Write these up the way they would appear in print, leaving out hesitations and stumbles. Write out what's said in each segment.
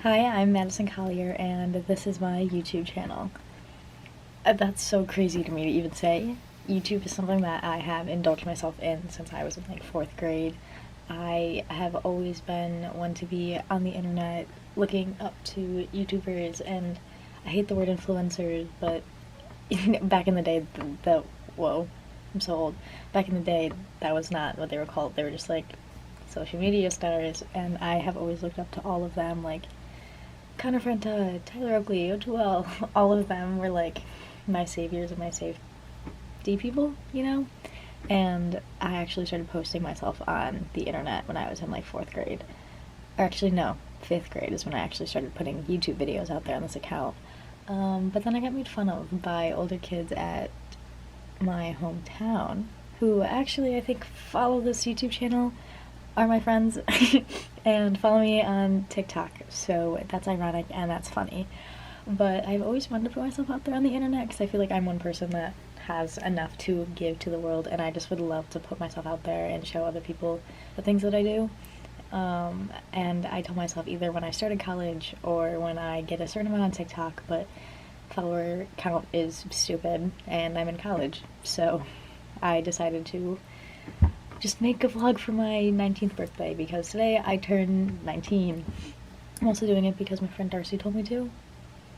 Hi, I'm Madison Collier, and this is my YouTube channel. That's so crazy to me to even say. YouTube is something that I have indulged myself in since I was in like 4th grade. I have always been one to be on the internet looking up to YouTubers, and I hate the word influencers, but back in the day, whoa, I'm so old. Back in the day, that was not what they were called. They were just like social media stars, and I have always looked up to all of them, like Connor Frenta, Tyler Oakley, O2L, all of them were like my saviors and my safety people, you know? And I actually started posting myself on the internet when I was in like 4th grade. Or actually, no, 5th grade is when I actually started putting YouTube videos out there on this account. But then I got made fun of by older kids at my hometown who actually, I think, follow this YouTube channel, are my friends, and follow me on TikTok, so that's ironic and that's funny. But I've always wanted to put myself out there on the internet because I feel like I'm one person that has enough to give to the world, and I just would love to put myself out there and show other people the things that I do. And I told myself either when I started college or when I get a certain amount on TikTok, but follower count is stupid and I'm in college, so I decided to just make a vlog for my 19th birthday because today I turned 19. I'm also doing it because my friend Darcy told me to.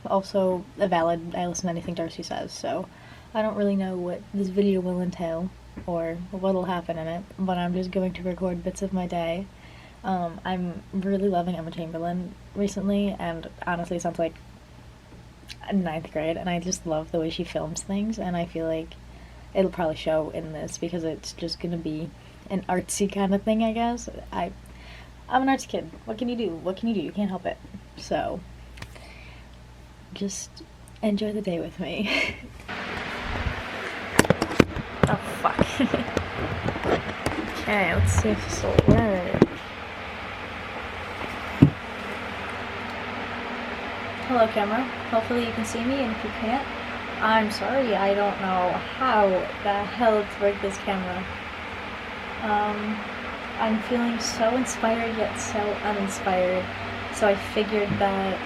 Also, I listen to anything Darcy says, so I don't really know what this video will entail or what'll happen in it, but I'm just going to record bits of my day. I'm really loving Emma Chamberlain recently, and honestly it sounds like 9th grade, and I just love the way she films things, and I feel like it'll probably show in this because it's just gonna be an artsy kind of thing, I guess. I'm an arts kid. What can you do? What can you do? You can't help it. So, just enjoy the day with me. Oh, fuck. Okay, let's see if this will work. Hello, camera. Hopefully you can see me, and if you can't, I'm sorry. I don't know how the hell to work this camera. I'm feeling so inspired yet so uninspired, so I figured that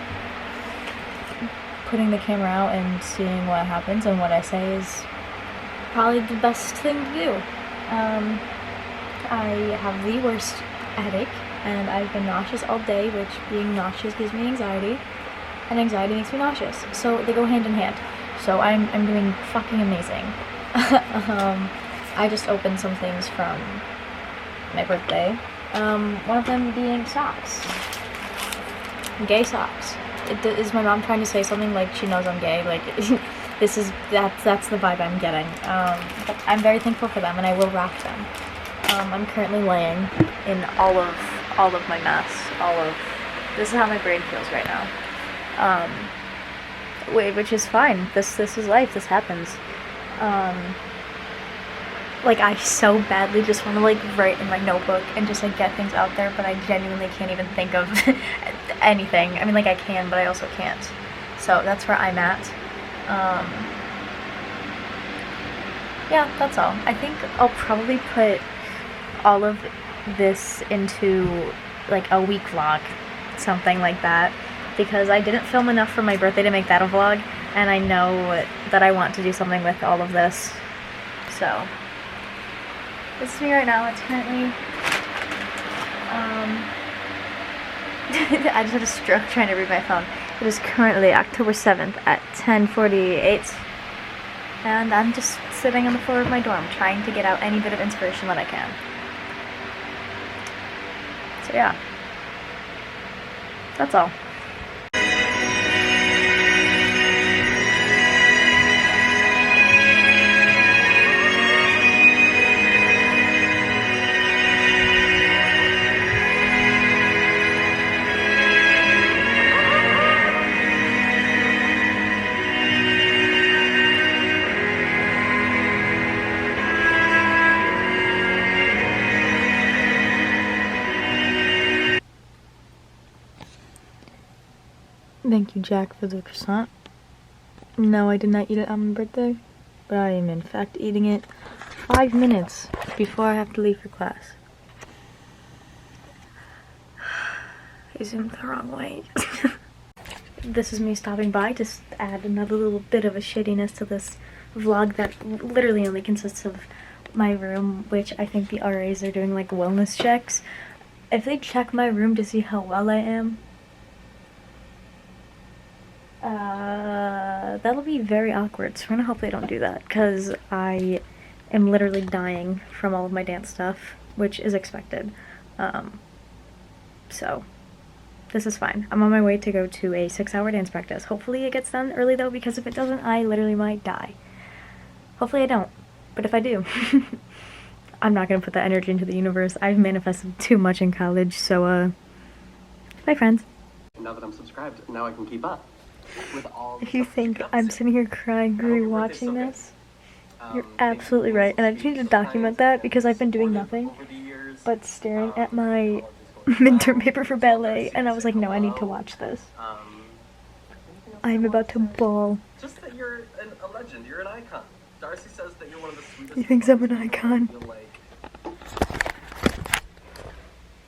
putting the camera out and seeing what happens and what I say is probably the best thing to do. I have the worst headache, and I've been nauseous all day, which being nauseous gives me anxiety, and anxiety makes me nauseous, so they go hand in hand. So I'm doing fucking amazing. I just opened some things from my birthday. One of them being socks. Gay socks. Is my mom trying to say something like she knows I'm gay? Like, that's the vibe I'm getting. But I'm very thankful for them, and I will rock them. I'm currently laying in all of my mess. This is how my brain feels right now. Which is fine. This is life. This happens. Like, I so badly just want to like write in my notebook and just like get things out there, but I genuinely can't even think of anything. I mean, like, I can, but I also can't. So that's where I'm at. Yeah, that's all. I think I'll probably put all of this into like a week vlog, something like that, because I didn't film enough for my birthday to make that a vlog, and I know that I want to do something with all of this. So this is me right now. It's currently I just had a stroke trying to read my phone. It is currently October 7th at 10:48, and I'm just sitting on the floor of my dorm trying to get out any bit of inspiration that I can. So yeah, that's all. Thank you, Jack, for the croissant. No, I did not eat it on my birthday, but I am in fact eating it 5 minutes before I have to leave for class. I zoomed the wrong way. this is me stopping by to add another little bit of a shittiness to this vlog that literally only consists of my room, which I think the RAs are doing like wellness checks. If they check my room to see how well I am, that'll be very awkward, so we're gonna hope they don't do that, because I am literally dying from all of my dance stuff, which is expected. So this is fine. I'm on my way to go to a 6-hour dance practice. Hopefully it gets done early though, because if it doesn't, I literally might die. Hopefully I don't, but if I do, I'm not gonna put that energy into the universe. I've manifested too much in college, so bye friends. Now that I'm subscribed, now I can keep up with all the If you think I'm sitting here crying rewatching this, you're absolutely right, and I just need to document that because I've been doing nothing but staring at my midterm paper for ballet, and I was like, no, I need to watch this. I'm about to bawl. Just that you're a legend, you're an icon. Darcy says that you're one of the sweetest. He thinks I'm an icon.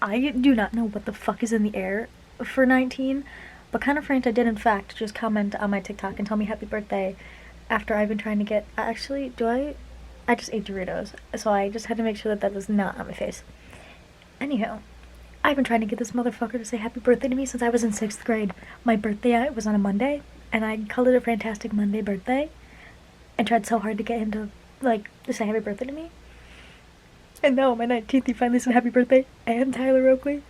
I do not know what the fuck is in the air for 19, but Kind of Franta did in fact just comment on my TikTok and tell me happy birthday after I've been trying to get, actually, I just ate Doritos, so I just had to make sure that that was not on my face. Anyhow, I've been trying to get this motherfucker to say happy birthday to me since I was in 6th grade. My birthday was on a Monday, and I called it a fantastic Monday birthday, and tried so hard to get him to, like, to say happy birthday to me. And now on my 19th, he finally said happy birthday, and Tyler Oakley.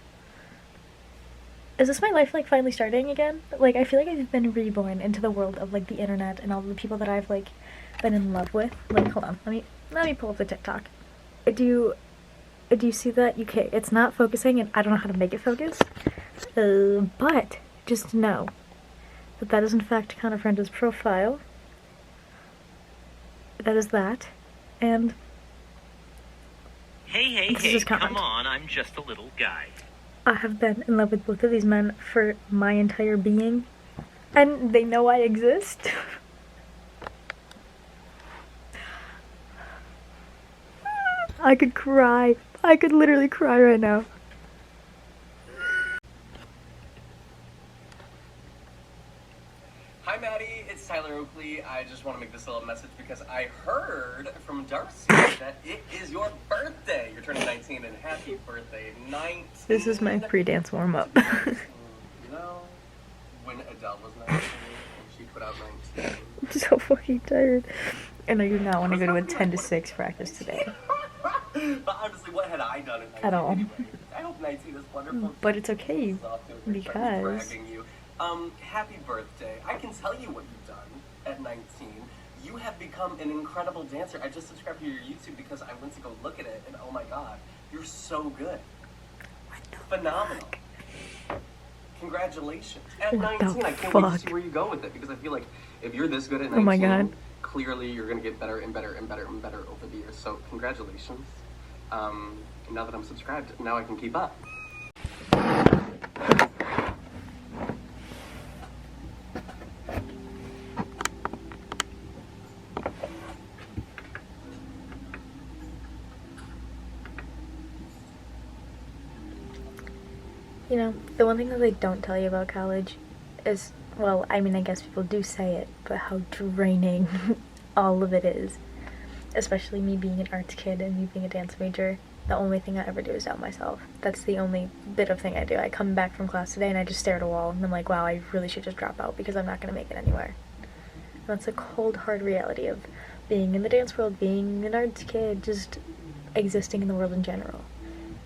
Is this my life, like, finally starting again? Like, I feel like I've been reborn into the world of, like, the internet and all the people that I've, like, been in love with. Like, hold on, let me pull up the TikTok. Do you see that? Okay, it's not focusing, and I don't know how to make it focus. But just know that that is in fact Kind of Franta's profile. That is that, and Hey, come on, I'm just a little guy. I have been in love with both of these men for my entire being, and they know I exist. I could cry. I could literally cry right now. Hi Maddie, it's Tyler Oakley. I just want to make this little message because I heard from Darcy that it is your birthday. You're turning 19 and happy birthday, 19. This is my pre-dance warm-up. You know, when Adele was 19 and she put out 19. I'm so fucking tired. And I do not want to go to a 10 to 6 practice today. But honestly, what had I done at all? Anyway? I hope 19 is wonderful. But it's okay, because happy birthday. I can tell you what you've done at 19. You have become an incredible dancer. I just subscribed to your YouTube because I went to go look at it, and oh my god, you're so good. Phenomenal. Congratulations. At 19, I can't wait to see where you go with it, because I feel like if you're this good at 19, oh my god, clearly you're going to get better and better and better and better over the years. So congratulations. Now that I'm subscribed, now I can keep up. You know, the one thing that they don't tell you about college is, well, I mean, I guess people do say it, but how draining all of it is. Especially me being an arts kid and me being a dance major. The only thing I ever do is doubt myself. That's the only bit of thing I do. I come back from class today and I just stare at a wall and I'm like, wow, I really should just drop out because I'm not going to make it anywhere. And that's a cold, hard reality of being in the dance world, being an arts kid, just existing in the world in general.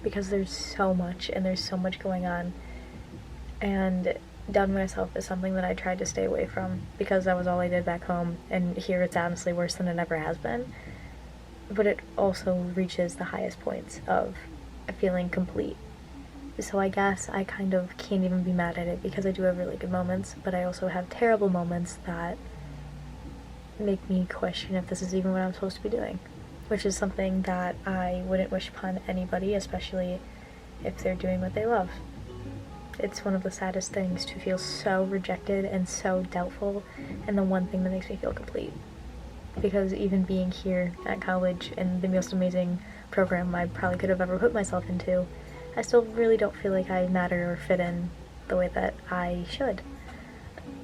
Because there's so much and there's so much going on. And doubting myself is something that I tried to stay away from because that was all I did back home, and here it's honestly worse than it ever has been. But it also reaches the highest points of feeling complete. So I guess I kind of can't even be mad at it because I do have really good moments, but I also have terrible moments that make me question if this is even what I'm supposed to be doing. Which is something that I wouldn't wish upon anybody, especially if they're doing what they love. It's one of the saddest things to feel so rejected and so doubtful, and the one thing that makes me feel complete. Because even being here at college in the most amazing program I probably could have ever put myself into, I still really don't feel like I matter or fit in the way that I should.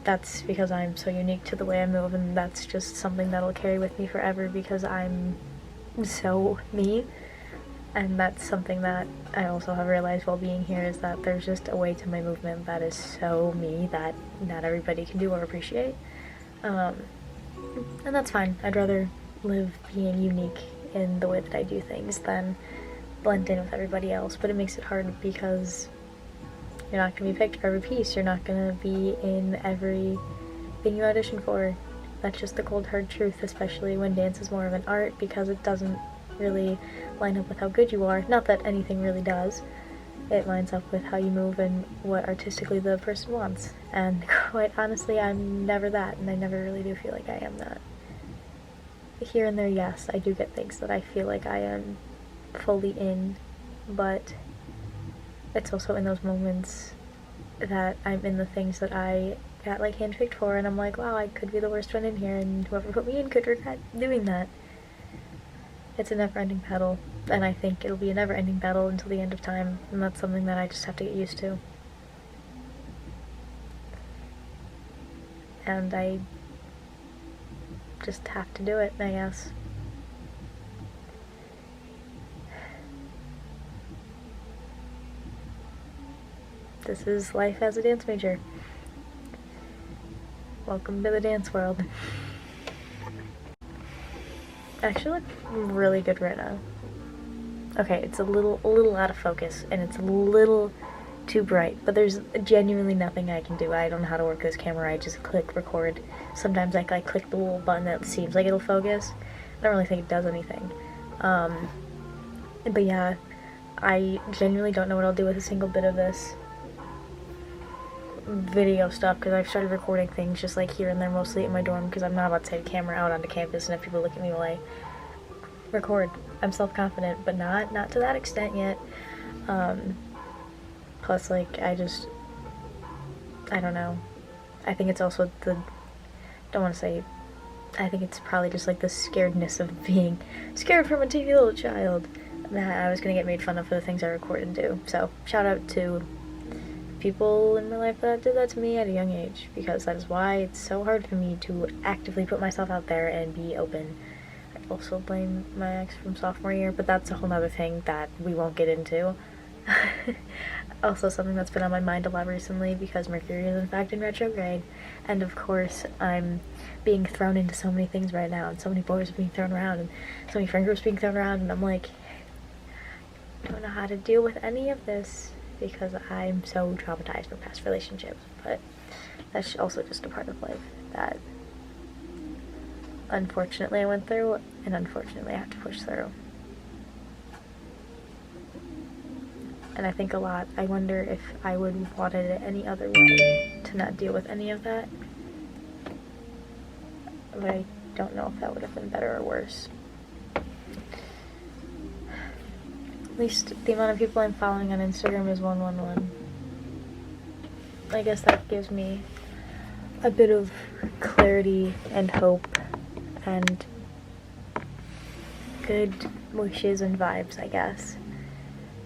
that's because I'm so unique to the way I move, and that's just something that'll carry with me forever because I'm so me. And that's something that I also have realized while being here, is that there's just a way to my movement that is so me that not everybody can do or appreciate. And that's fine. I'd rather live being unique in the way that I do things than blend in with everybody else. But it makes it hard because you're not going to be picked for every piece. You're not going to be in every thing you audition for. That's just the cold hard truth, especially when dance is more of an art, because it doesn't really line up with how good you are. Not that anything really does. It lines up with how you move and what artistically the person wants. And quite honestly, I'm never that, and I never really do feel like I am that. Here and there, yes, I do get things that I feel like I am fully in, but it's also in those moments that I'm in the things that I got like handpicked for, and I'm like, wow, I could be the worst one in here, and whoever put me in could regret doing that. It's a never-ending battle, and I think it'll be a never-ending battle until the end of time, and that's something that I just have to get used to. And I just have to do it, I guess. This is life as a dance major. Welcome to the dance world. I actually look really good right now. Okay, it's a little out of focus, and it's a little too bright, but there's genuinely nothing I can do. I don't know how to work this camera. I just click record. Sometimes I click the little button that seems like it'll focus. I don't really think it does anything. But yeah, I genuinely don't know what I'll do with a single bit of this video stuff, because I've started recording things just like here and there, mostly in my dorm, because I'm not about to take a camera out onto campus and have people look at me while I record. I'm self-confident, but not to that extent yet. Plus, like, I don't know. I think it's also I think it's probably just like the scaredness of being scared from a teeny little child that I was gonna get made fun of for the things I record and do. So, shout out to people in my life that did that to me at a young age, because that is why it's so hard for me to actively put myself out there and be open. I also blame my ex from sophomore year, but that's a whole nother thing that we won't get into. Also something that's been on my mind a lot recently, because Mercury is in fact in retrograde, and of course I'm being thrown into so many things right now, and so many boys are being thrown around, and so many friend groups being thrown around, and I'm like, I don't know how to deal with any of this, because I'm so traumatized from past relationships. But that's also just a part of life that unfortunately I went through, and unfortunately I have to push through. And I think a lot, I wonder if I would have wanted it any other way, to not deal with any of that. But I don't know if that would have been better or worse. At least the amount of people I'm following on Instagram is 111. I guess that gives me a bit of clarity and hope and good wishes and vibes, I guess.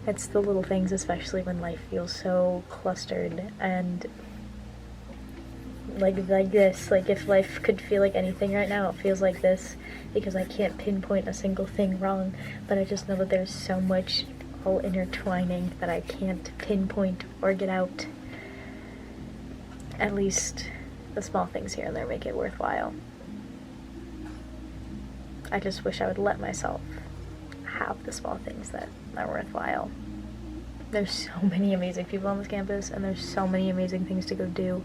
It's the little things, especially when life feels so clustered and like this. Like, if life could feel like anything right now, it feels like this, because I can't pinpoint a single thing wrong, but I just know that there's so much all intertwining that I can't pinpoint or get out. At least the small things here and there make it worthwhile. I just wish I would let myself have the small things that are worthwhile. There's so many amazing people on this campus, and there's so many amazing things to go do,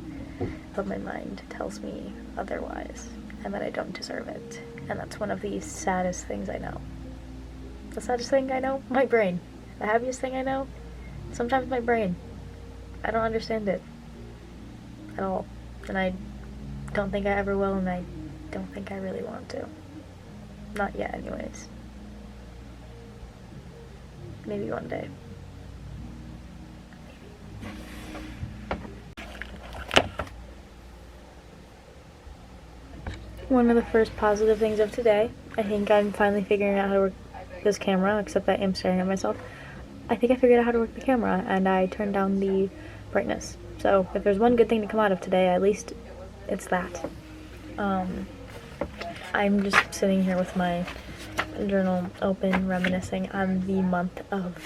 but my mind tells me otherwise, and that I don't deserve it. And that's one of the saddest things I know. The saddest thing I know? My brain. The happiest thing I know? Sometimes my brain. I don't understand it at all, and I don't think I ever will, and I don't think I really want to. Not yet, anyways. Maybe one day. One of the first positive things of today, I think I'm finally figuring out how to work this camera, except I am staring at myself. I think I figured out how to work the camera, and I turned down the brightness. So if there's one good thing to come out of today, at least it's that. I'm just sitting here with my journal open, reminiscing on the month of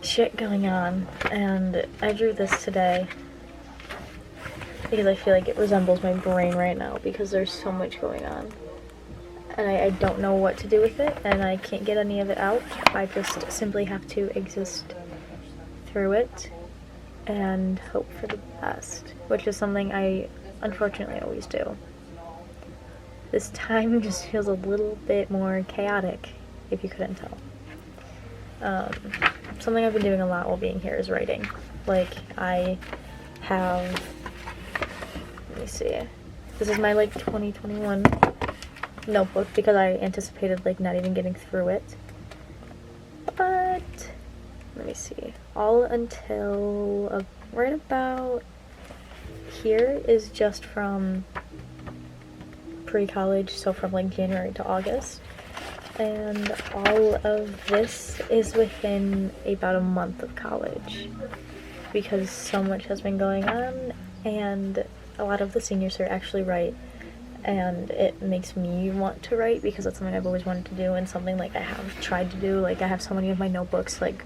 shit going on, and I drew this today because I feel like it resembles my brain right now because there's so much going on. And I don't know what to do with it, and I can't get any of it out. I just simply have to exist through it and hope for the best, which is something I unfortunately always do. This time just feels a little bit more chaotic, if you couldn't tell. Something I've been doing a lot while being here is writing. Like, I have, let me see, this is my, like, 2021 notebook because I anticipated, like, not even getting through it. But, let me see, all until right about here is just from pre-college, so from, like, January to August. And all of this is within about a month of college because so much has been going on, and a lot of the seniors here actually write, and it makes me want to write because it's something I've always wanted to do and something, like, I have tried to do. Like, I have so many of my notebooks, like,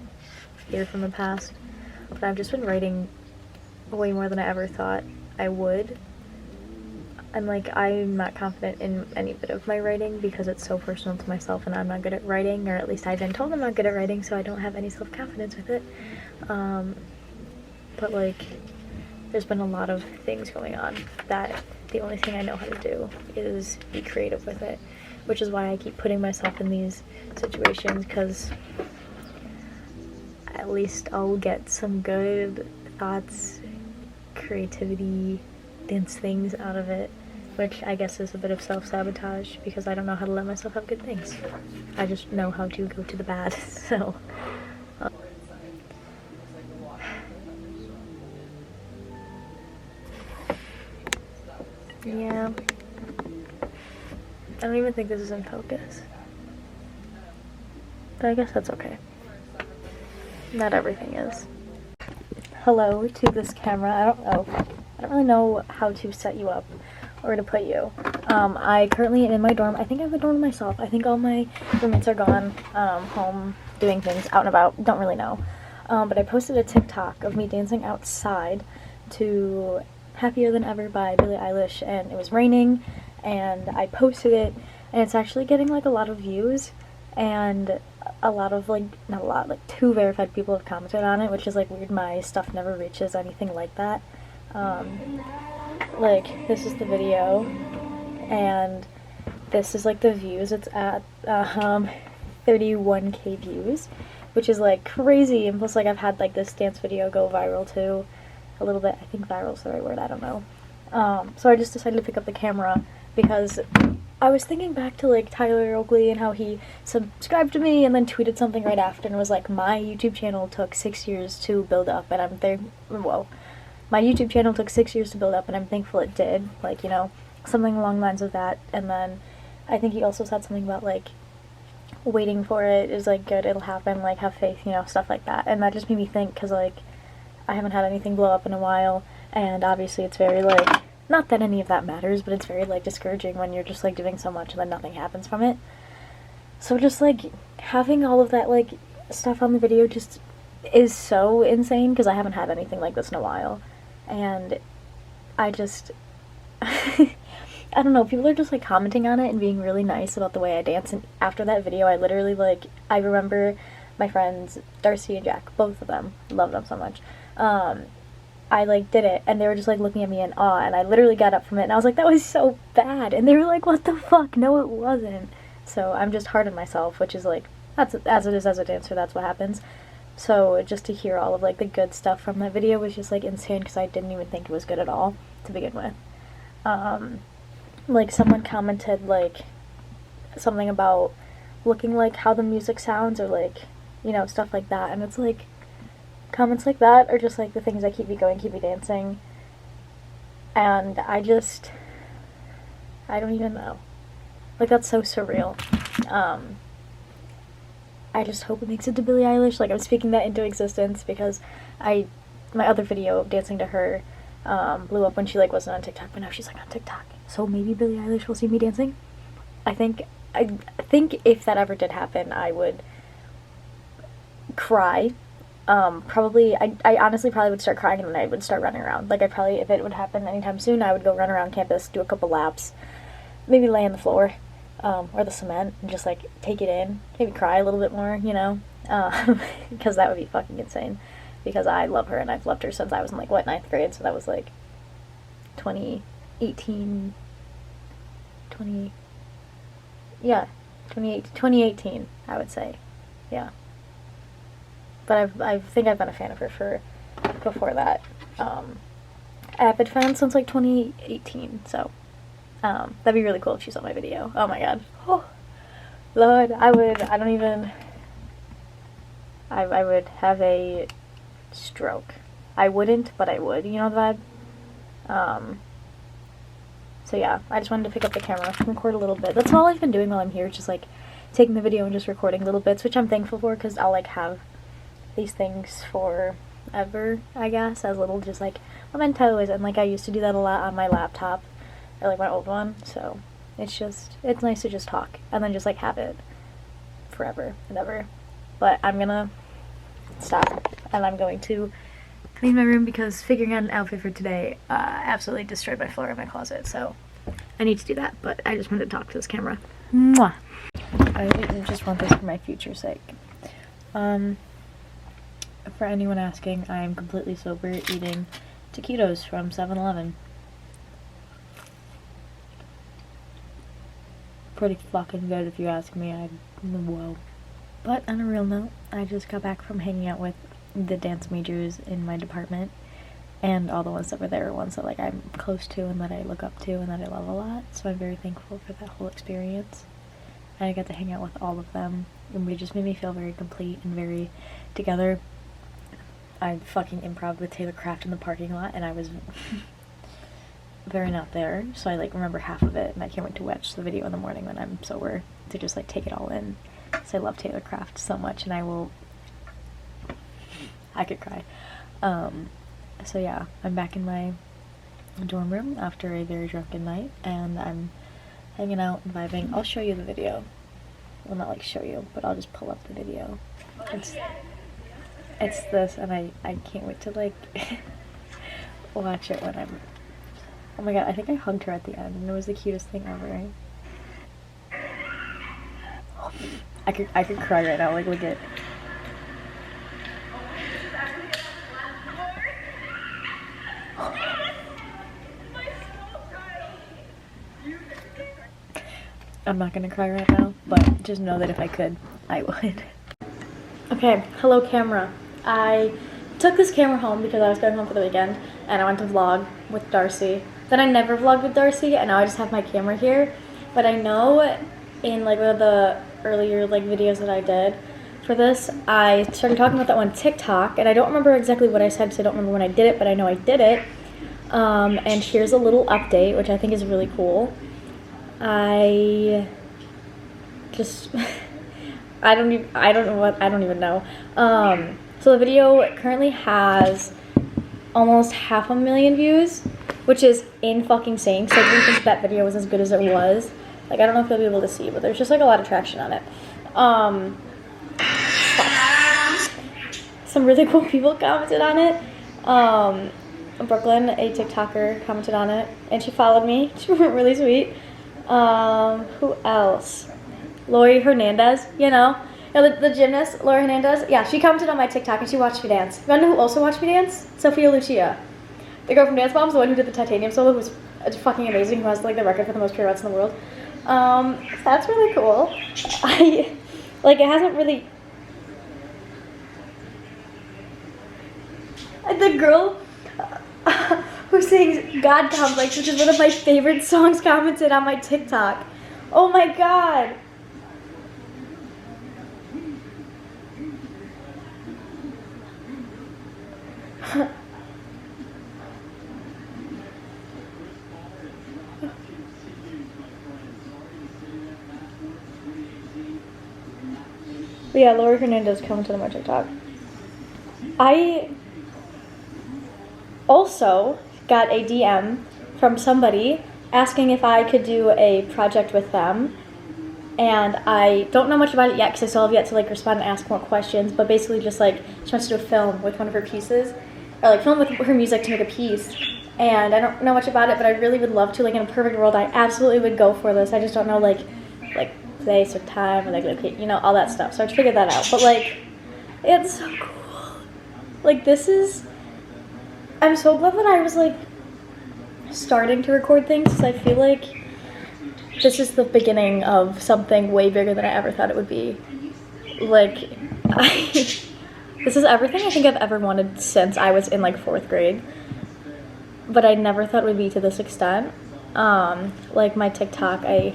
here from the past, but I've just been writing way more than I ever thought I would. And, like, I'm not confident in any bit of my writing because it's so personal to myself and I'm not good at writing, or at least I've been told I'm not good at writing, so I don't have any self-confidence with it. But, like, there's been a lot of things going on that the only thing I know how to do is be creative with it, which is why I keep putting myself in these situations, because at least I'll get some good thoughts, creativity, dance things out of it, which I guess is a bit of self-sabotage because I don't know how to let myself have good things. I just know how to go to the bad, so. Yeah. I don't even think this is in focus. But I guess that's okay. Not everything is. Hello to this camera. I don't really know how to set you up or to put you. I currently am in my dorm. I think I have a dorm myself. I think all my roommates are gone home doing things out and about. Don't really know. But I posted a TikTok of me dancing outside to Happier Than Ever by Billie Eilish, and it was raining, and I posted it, and it's actually getting, like, a lot of views, and a lot of, like, not a lot, like, 2 verified people have commented on it, which is, like, weird. My stuff never reaches anything like that. Like, this is the video, and this is, like, the views. It's at 31k views, which is, like, crazy, and plus, like, I've had, like, this dance video go viral too, a little bit. I think viral is the right word, I don't know. So I just decided to pick up the camera because I was thinking back to, like, Tyler Oakley and how he subscribed to me and then tweeted something right after and was like, my YouTube channel took 6 years to build up, and my YouTube channel took 6 years to build up, and I'm thankful it did, like, you know, something along the lines of that. And then I think he also said something about, like, waiting for it is, like, good, it'll happen, like, have faith, you know, stuff like that. And that just made me think, because, like, I haven't had anything blow up in a while, and obviously it's very, like, not that any of that matters, but it's very, like, discouraging when you're just, like, doing so much and then nothing happens from it. So just, like, having all of that, like, stuff on the video just is so insane, because I haven't had anything like this in a while. And I just, I don't know, people are just, like, commenting on it and being really nice about the way I dance, and after that video, I literally, like, I remember my friends, Darcy and Jack, both of them, love them so much, I, like, did it, and they were just, like, looking at me in awe, and I literally got up from it, and I was like, that was so bad, and they were like, what the fuck, no it wasn't. So I'm just hard on myself, which is, like, that's, as it is as a dancer, that's what happens. So just to hear all of, like, the good stuff from that video was just, like, insane, because I didn't even think it was good at all, to begin with. Like, someone commented, like, something about looking like how the music sounds, or, like, you know, stuff like that, and it's, like, comments like that are just, like, the things that keep me going, keep me dancing, and I don't even know. Like, that's so surreal. I just hope it makes it to Billie Eilish. Like, I'm speaking that into existence because my other video, dancing to her, blew up when she like wasn't on TikTok, but now she's like on TikTok. So maybe Billie Eilish will see me dancing. I think if that ever did happen, I would cry. Probably, I honestly probably would start crying and then I would start running around. Like, if it would happen anytime soon, I would go run around campus, do a couple laps, maybe lay on the floor, or the cement, and just, like, take it in. Maybe cry a little bit more, you know? Because that would be fucking insane. Because I love her, and I've loved her since I was in, like, what, 9th grade? So that was, like, 2018, 2018, I would say. Yeah. But I think I've been a fan of her for before that. Avid fan since like 2018, so that'd be really cool if she saw my video. Oh my god. Oh, Lord, I would have a stroke. I wouldn't, but I would, you know the vibe? So yeah, I just wanted to pick up the camera, record a little bit. That's all I've been doing while I'm here, just like taking the video and just recording little bits, which I'm thankful for, because I'll like have these things forever, I guess, as little just like mementos, and like I used to do that a lot on my laptop, or like my old one, so it's nice to just talk and then just like have it forever and ever. But I'm gonna stop and I'm going to clean my room because figuring out an outfit for today absolutely destroyed my floor in my closet, so I need to do that. But I just wanted to talk to this camera. Mwah. I just want this for my future's sake. For anyone asking, I am completely sober, eating taquitos from 7-Eleven. Pretty fucking good if you ask me. Whoa. But on a real note, I just got back from hanging out with the dance majors in my department, and all the ones that were there are ones that like I'm close to and that I look up to and that I love a lot, so I'm very thankful for that whole experience. And I got to hang out with all of them, and it just made me feel very complete and very together. I fucking improv with Taylor Craft in the parking lot, and I was very not there, so I like remember half of it, and I can't wait to watch the video in the morning when I'm sober to just like take it all in, because I love Taylor Craft so much, and I could cry. So yeah, I'm back in my dorm room after a very drunken night, and I'm hanging out and vibing. I'll show you the video. Well, not like show you, but I'll just pull up the video. It's this, and I can't wait to like watch it when I'm. Oh my god, I think I hugged her at the end, and it was the cutest thing ever. I could cry right now. Like, look at. I'm not gonna cry right now, but just know that if I could, I would. Okay, hello camera. I took this camera home because I was going home for the weekend, and I went to vlog with Darcy. Then I never vlogged with Darcy, and now I just have my camera here. But I know in like one of the earlier like videos that I did for this, I started talking about that one TikTok, and I don't remember exactly what I said because I don't remember when I did it, but I know I did it. And here's a little update, which I think is really cool. I don't even know. So the video currently has almost 500,000 views, which is fucking insane. So I didn't think that video was as good as it was. Like, I don't know if you'll be able to see, but there's just like a lot of traction on it. Some really cool people commented on it. Brooklyn, a TikToker, commented on it, and she followed me. She was really sweet. Who else? Lori Hernandez, you know the gymnast, Lori Hernandez. Yeah, she commented on my TikTok and she watched me dance. You know who also watched me dance? Sophia Lucia, the girl from Dance Moms, the one who did the titanium solo, who's fucking amazing, who has like the record for the most pirouettes in the world. That's really cool. It hasn't really. The girl who sings God Complex, which is one of my favorite songs, commented on my TikTok. Oh my god. But yeah, Laura Hernandez commented on my TikTok. I also got a DM from somebody asking if I could do a project with them. And I don't know much about it yet because I still have yet to like respond and ask more questions, but basically just like she wants to do a film with one of her pieces, or like film with her music to make a piece. And I don't know much about it, but I really would love to. Like in a perfect world, I absolutely would go for this. I just don't know like place or time or like location, you know, all that stuff. So I have to figure that out. But like, it's so cool. Like this is, I'm so glad that I was like starting to record things because I feel like this is the beginning of something way bigger than I ever thought it would be. Like, this is everything I think I've ever wanted since I was in like 4th grade. But I never thought it would be to this extent. Like my TikTok, I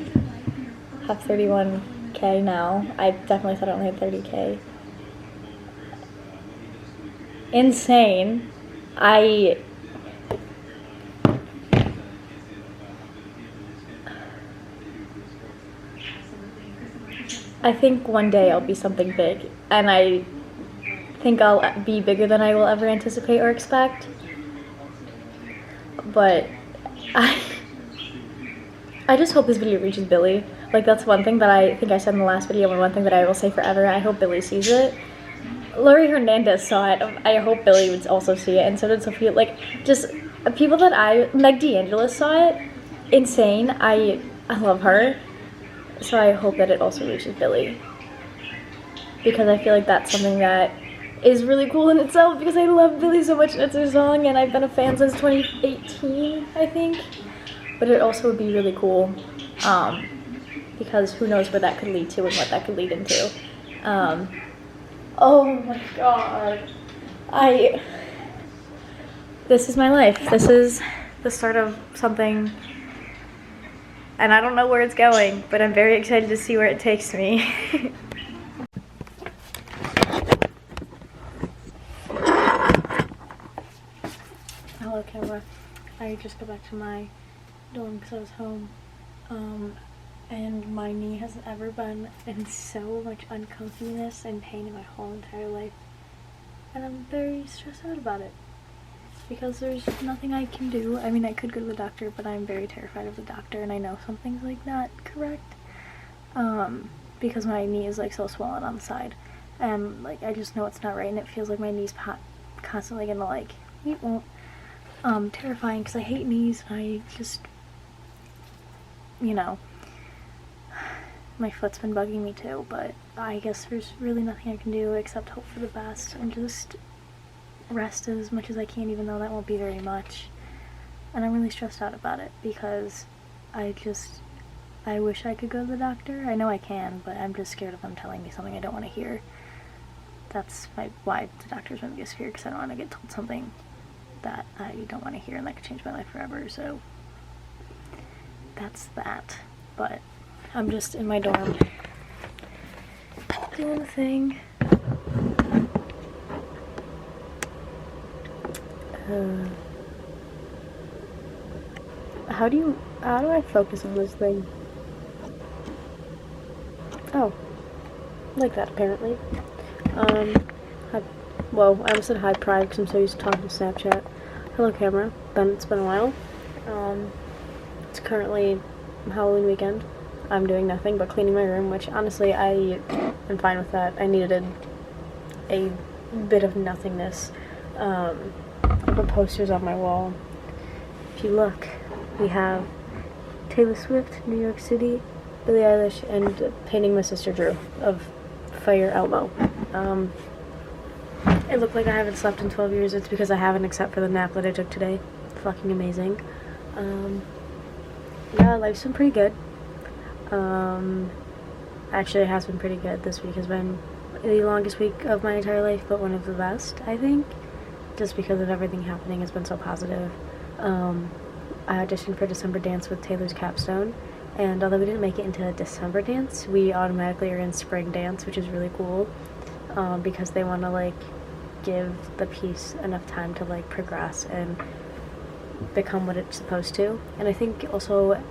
have 31K now. I definitely thought I only had 30K. Insane. I think one day I'll be something big, and I think I'll be bigger than I will ever anticipate or expect. But I just hope this video reaches Billy. Like that's one thing that I think I said in the last video, and one thing that I will say forever. I hope Billy sees it. Lori Hernandez saw it. I hope Billy would also see it, and so did Sophia. Like just people that Meg D'Angelis saw it. Insane. I love her. So I hope that it also reaches Billy, because I feel like that's something that is really cool in itself, because I love Billy so much and it's her song, and I've been a fan since 2018, I think. But it also would be really cool, because who knows where that could lead to and what that could lead into. Oh my god. This is my life. This is the start of something. And I don't know where it's going, but I'm very excited to see where it takes me. Hello, camera. I just got back to my dorm because I was home. And my knee hasn't ever been in so much uncomfiness and pain in my whole entire life. And I'm very stressed out about it, because there's nothing I can do. I mean, I could go to the doctor, but I'm very terrified of the doctor, and I know something's like not correct, because my knee is like so swollen on the side, and like I just know it's not right, and it feels like my knee's constantly gonna like, it won't, terrifying, because I hate knees, and I just, you know, my foot's been bugging me too, but I guess there's really nothing I can do except hope for the best and just rest as much as I can, even though that won't be very much. And I'm really stressed out about it, because I wish I could go to the doctor. I know I can, but I'm just scared of them telling me something I don't want to hear. That's why the doctor's my biggest fear, because I don't want to get told something that I don't want to hear, and that could change my life forever. So that's that. But I'm just in my dorm doing the thing. How do I focus on this thing? Oh, like that apparently. Well, I almost said hi Pride because I'm so used to talking to Snapchat. Hello camera, it's been a while. It's currently Halloween weekend. I'm doing nothing but cleaning my room, which honestly I am fine with that. I needed a bit of nothingness. I put posters on my wall. If you look, we have Taylor Swift, New York City, Billie Eilish, and painting my sister Drew of Fire Elmo. It looked like I haven't slept in 12 years. It's because I haven't, except for the nap that I took today. Fucking amazing. Yeah, life's been pretty good. Actually it has been pretty good. This week has been the longest week of my entire life, but one of the best, I think. Just because of everything happening has been so positive. I auditioned for December Dance with Taylor's Capstone, and although we didn't make it into December Dance, we automatically are in Spring Dance, which is really cool, because they want to like give the piece enough time to like progress and become what it's supposed to. And I think also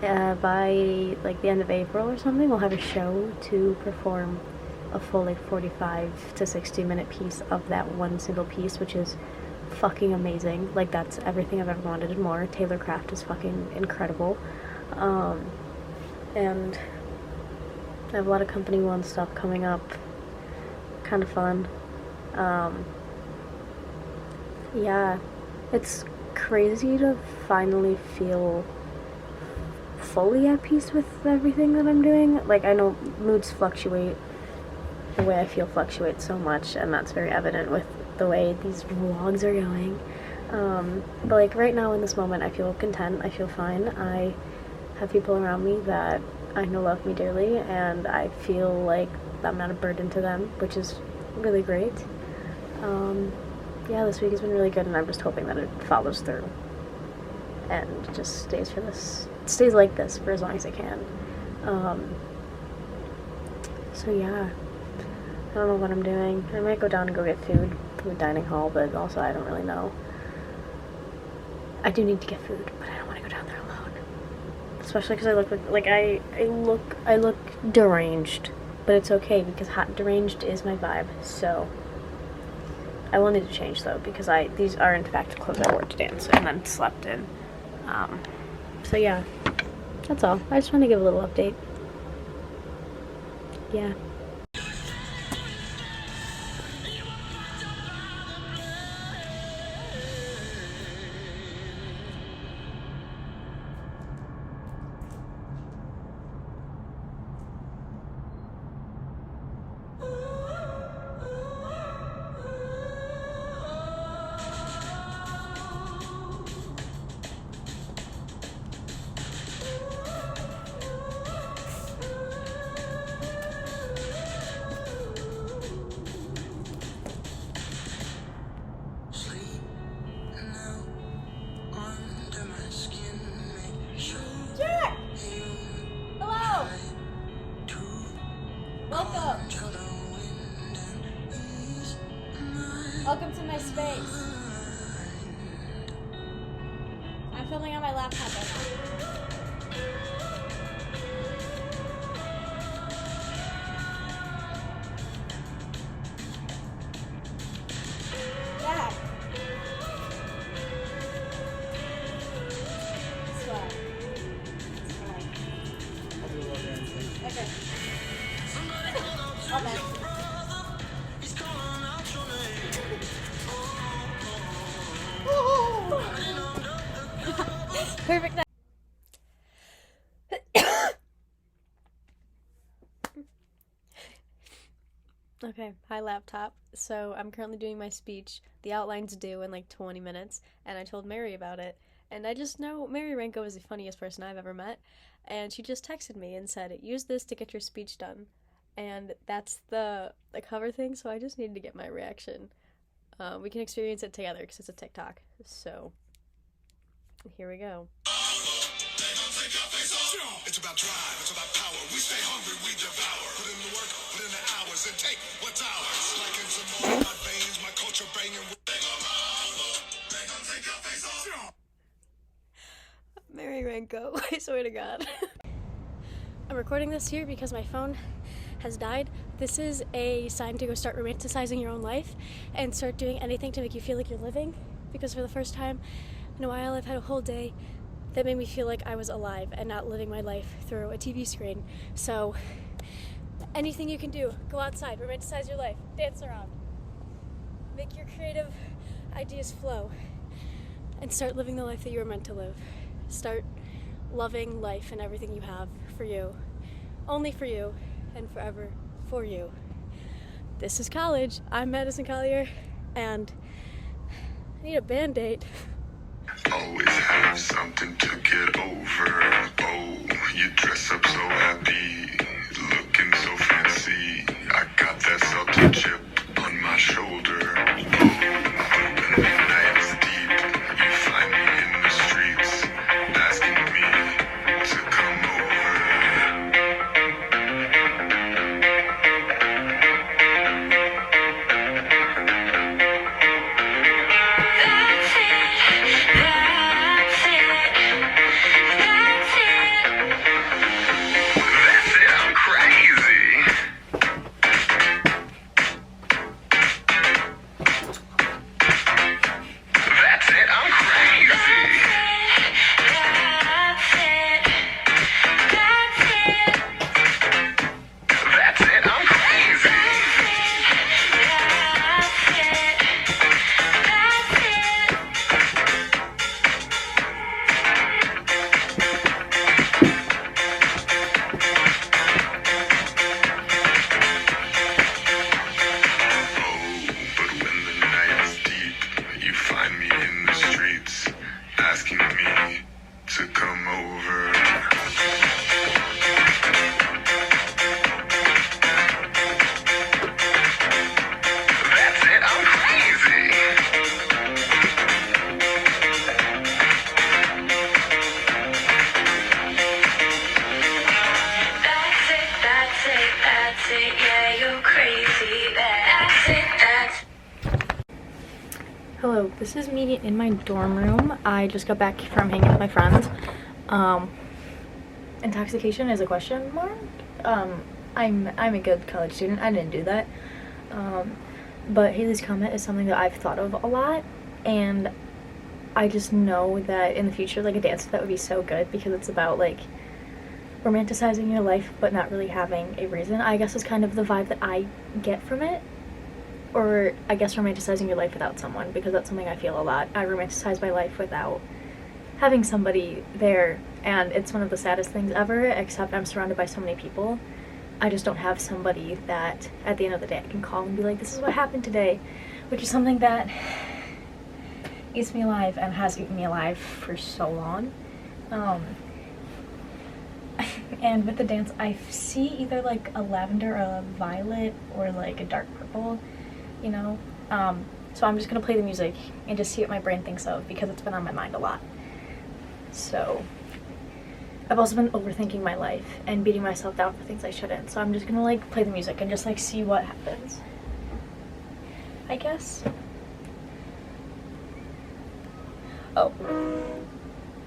by like the end of April or something, we'll have a show to perform a full like 45 to 60 minute piece of that one single piece, which is fucking amazing. Like, that's everything I've ever wanted and more. Taylor Craft is fucking incredible. And I have a lot of Company One stuff coming up. Kind of fun. Yeah, it's crazy to finally feel fully at peace with everything that I'm doing. Like, I know moods fluctuate, the way I feel fluctuates so much, and that's very evident with the way these vlogs are going. But like right now in this moment, I feel content, I feel fine. I have people around me that I know love me dearly, and I feel like I'm not a burden to them, which is really great. Yeah, this week has been really good, and I'm just hoping that it follows through and just stays like this for as long as it can. So yeah, I don't know what I'm doing. I might go down and go get food from the dining hall, but also I don't really know. I do need to get food, but I don't want to go down there alone. Especially because I look deranged, but it's okay because hot deranged is my vibe. So I will need to change though, because these are in fact clothes I wore to dance and then slept in. So yeah, that's all. I just want to give a little update. Yeah. Welcome to my space. I'm filming on my laptop right now. Yeah. That's fine. Okay. Okay. Perfect. Okay, hi laptop. So I'm currently doing my speech. The outline's due in like 20 minutes, and I told Mary about it. And I just know Mary Ranko is the funniest person I've ever met, and she just texted me and said, use this to get your speech done. And that's the cover thing, so I just needed to get my reaction. We can experience it together because it's a TikTok. So here we go. It's about drive, it's about power. We stay hungry, we devour. Put in the work, put in the hours, and take what's ours. Like in some more of my veins, my culture banging. Mary Ranko, I swear to God. I'm recording this here because my phone has died. This is a sign to go start romanticizing your own life and start doing anything to make you feel like you're living. Because for the first time in a while, I've had a whole day that made me feel like I was alive and not living my life through a TV screen. So anything you can do, go outside, romanticize your life, dance around, make your creative ideas flow, and start living the life that you were meant to live. Start loving life and everything you have for you, only for you, and forever for you. This is college. I'm Madison Collier, and I need a Band-Aid. Always have something to get over. Oh, you dress up so happy, looking so fancy. I got that salty chip on my shoulder. Oh, when the night is deep, you find me in the streets, asking me to come over. That's it, I'm crazy. Hello, this is me in my dorm room. I just got back from hanging with my friends. Intoxication is a question mark. I'm a good college student. I didn't do that. But Haley's Comet is something that I've thought of a lot, and I just know that in the future, like, a dance that would be so good because it's about, like, romanticizing your life but not really having a reason. I guess is kind of the vibe that I get from it. Or I guess romanticizing your life without someone, because that's something I feel a lot. I romanticize my life without having somebody there, and it's one of the saddest things ever, except I'm surrounded by so many people. I just don't have somebody that at the end of the day I can call and be like, this is what happened today, which is something that eats me alive and has eaten me alive for so long. And with the dance, I see either like a lavender, a violet, or like a dark purple, you know? So I'm just gonna play the music and just see what my brain thinks of, because it's been on my mind a lot. So I've also been overthinking my life and beating myself down for things I shouldn't. So I'm just gonna like play the music and just like see what happens, I guess. Oh.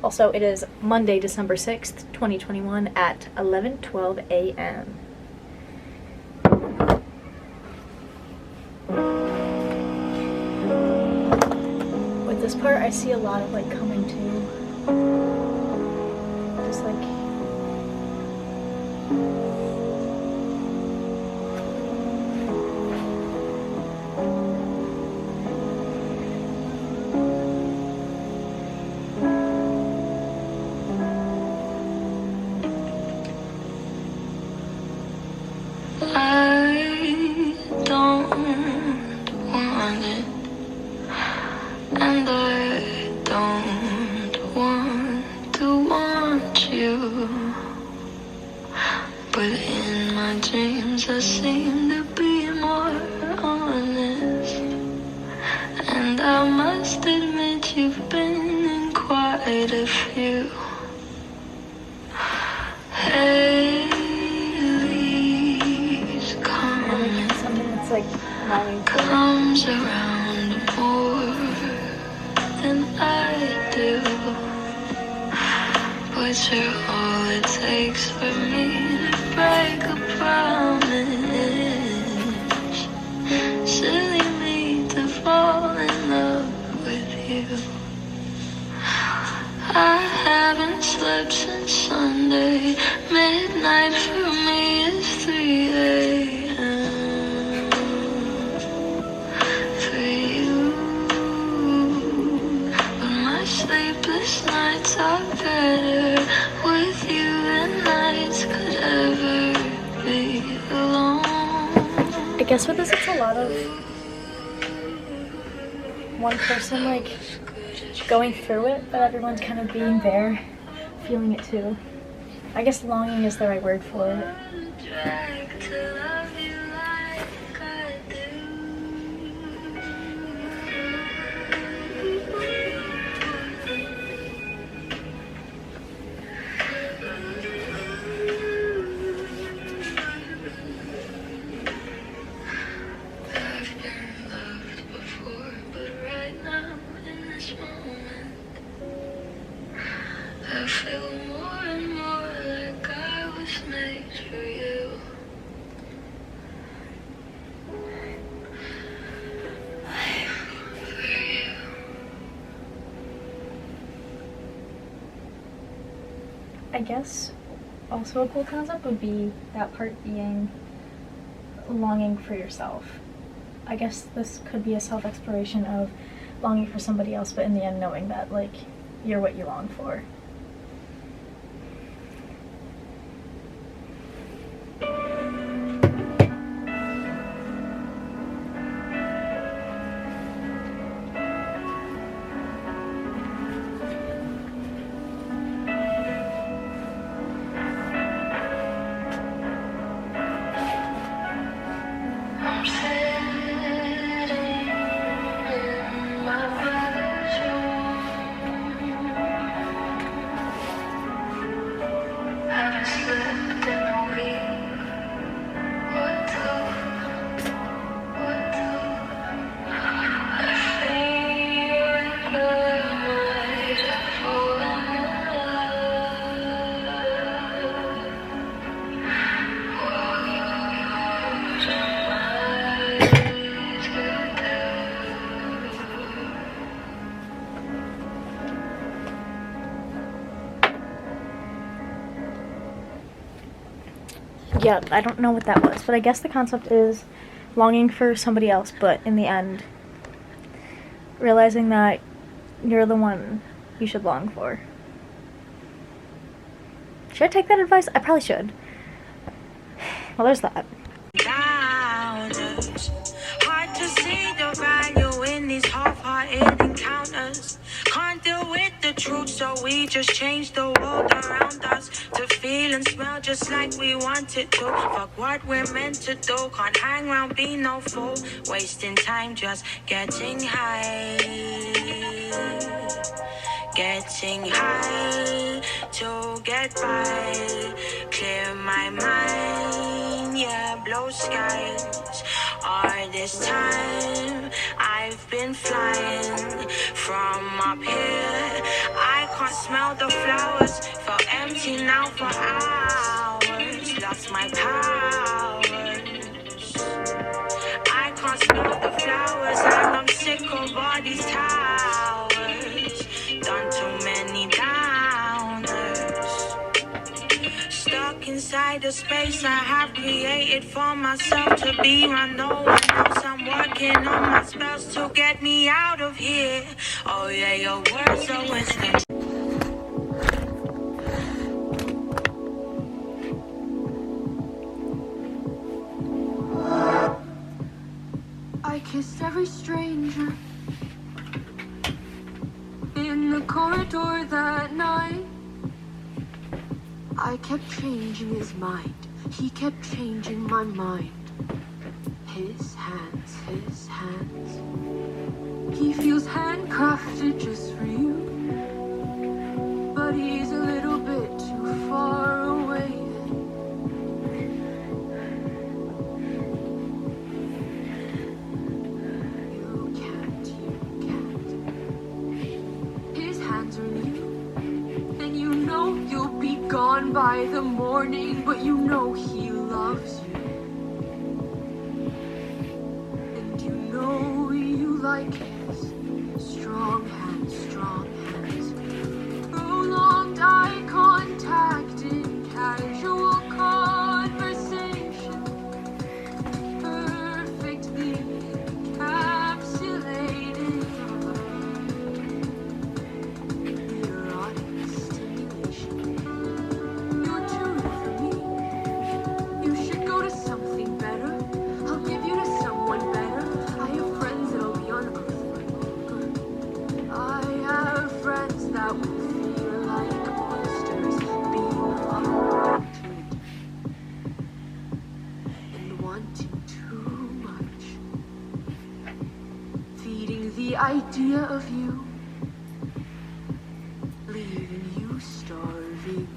Also, it is Monday, December 6th, 2021 at 11:12 a.m. With this part, I see a lot of like coming to. Just like. I don't want it, and I don't want to want you, but in my dreams I seem to be more honest, and I must admit you've been in quite a few. Like comes around more than I do, but you're all it takes for me to break a promise. Silly me to fall in love with you. I haven't slept since Sunday. Midnight for me is 3 a.m. Sleepless nights are better with you than nights could ever be alone. I guess with this, it's a lot of one person like going through it, but everyone's kind of being there, feeling it too. I guess longing is the right word for it. I feel more and more like I was made for you. I guess also a cool concept would be that part being longing for yourself. I guess this could be a self-exploration of longing for somebody else, but in the end knowing that like you're what you long for. I'm sitting in my mother's room. yeah, I don't know what that was, but I guess the concept is longing for somebody else, but in the end, realizing that you're the one you should long for. Should I take that advice? I probably should. Well, there's that. Downers. Hard to see the value in these half-hearted encounters. Can't deal with the truth, so we just change the world around us to feel and smell just like we want it to. Fuck what we're meant to do. Can't hang around, be no fool. Wasting time just getting high. Getting high to get by. Clear my mind, yeah, blow skies. All this time I've been flying from up here. I can't smell the flowers. Felt empty now for hours. Lost my powers. I can't smell the flowers, and I'm sick of all these towers. Done too many downers. Stuck inside the space I have created for myself to be around no one else. I'm working on my spells to get me out of here. Oh yeah, your words are wisdom. I kissed every stranger in the corridor that night. I kept changing his mind. He kept changing my mind. His hands, his hands. He feels handcrafted just for you. But he's a little bit too far away. You can't. His hands are new. And you know you'll be gone by the morning, but you know he loves you. And you know you like his strong hands, strong hands. Prolonged eye contact in casual conversation, perfectly encapsulated erotic stimulation. You're too new for me. You should go to something better. I'll give you to someone better. I have friends that'll be on earth for longer. I have friends that will feel like monsters being unwanted and wanting too much. Feeding the idea of you, leaving you starving,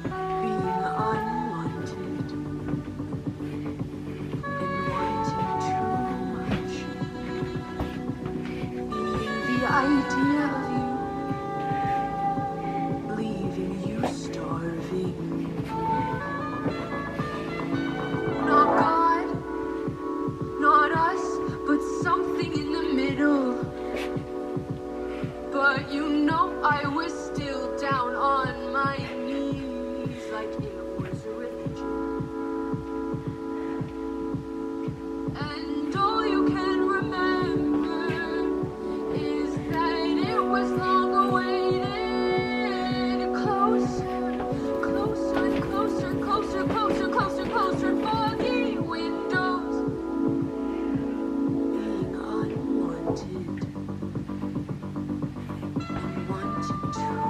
being unwanted and wanting too much. Feeding the idea of you, leaving you starving. Not God, not us, but something in the middle. But you know I was still down on my knees like it was a religion. And all you can remember is that it was long awaited. Closer, closer, and closer, closer, closer, closer, closer, foggy windows. Being unwanted. Wanting too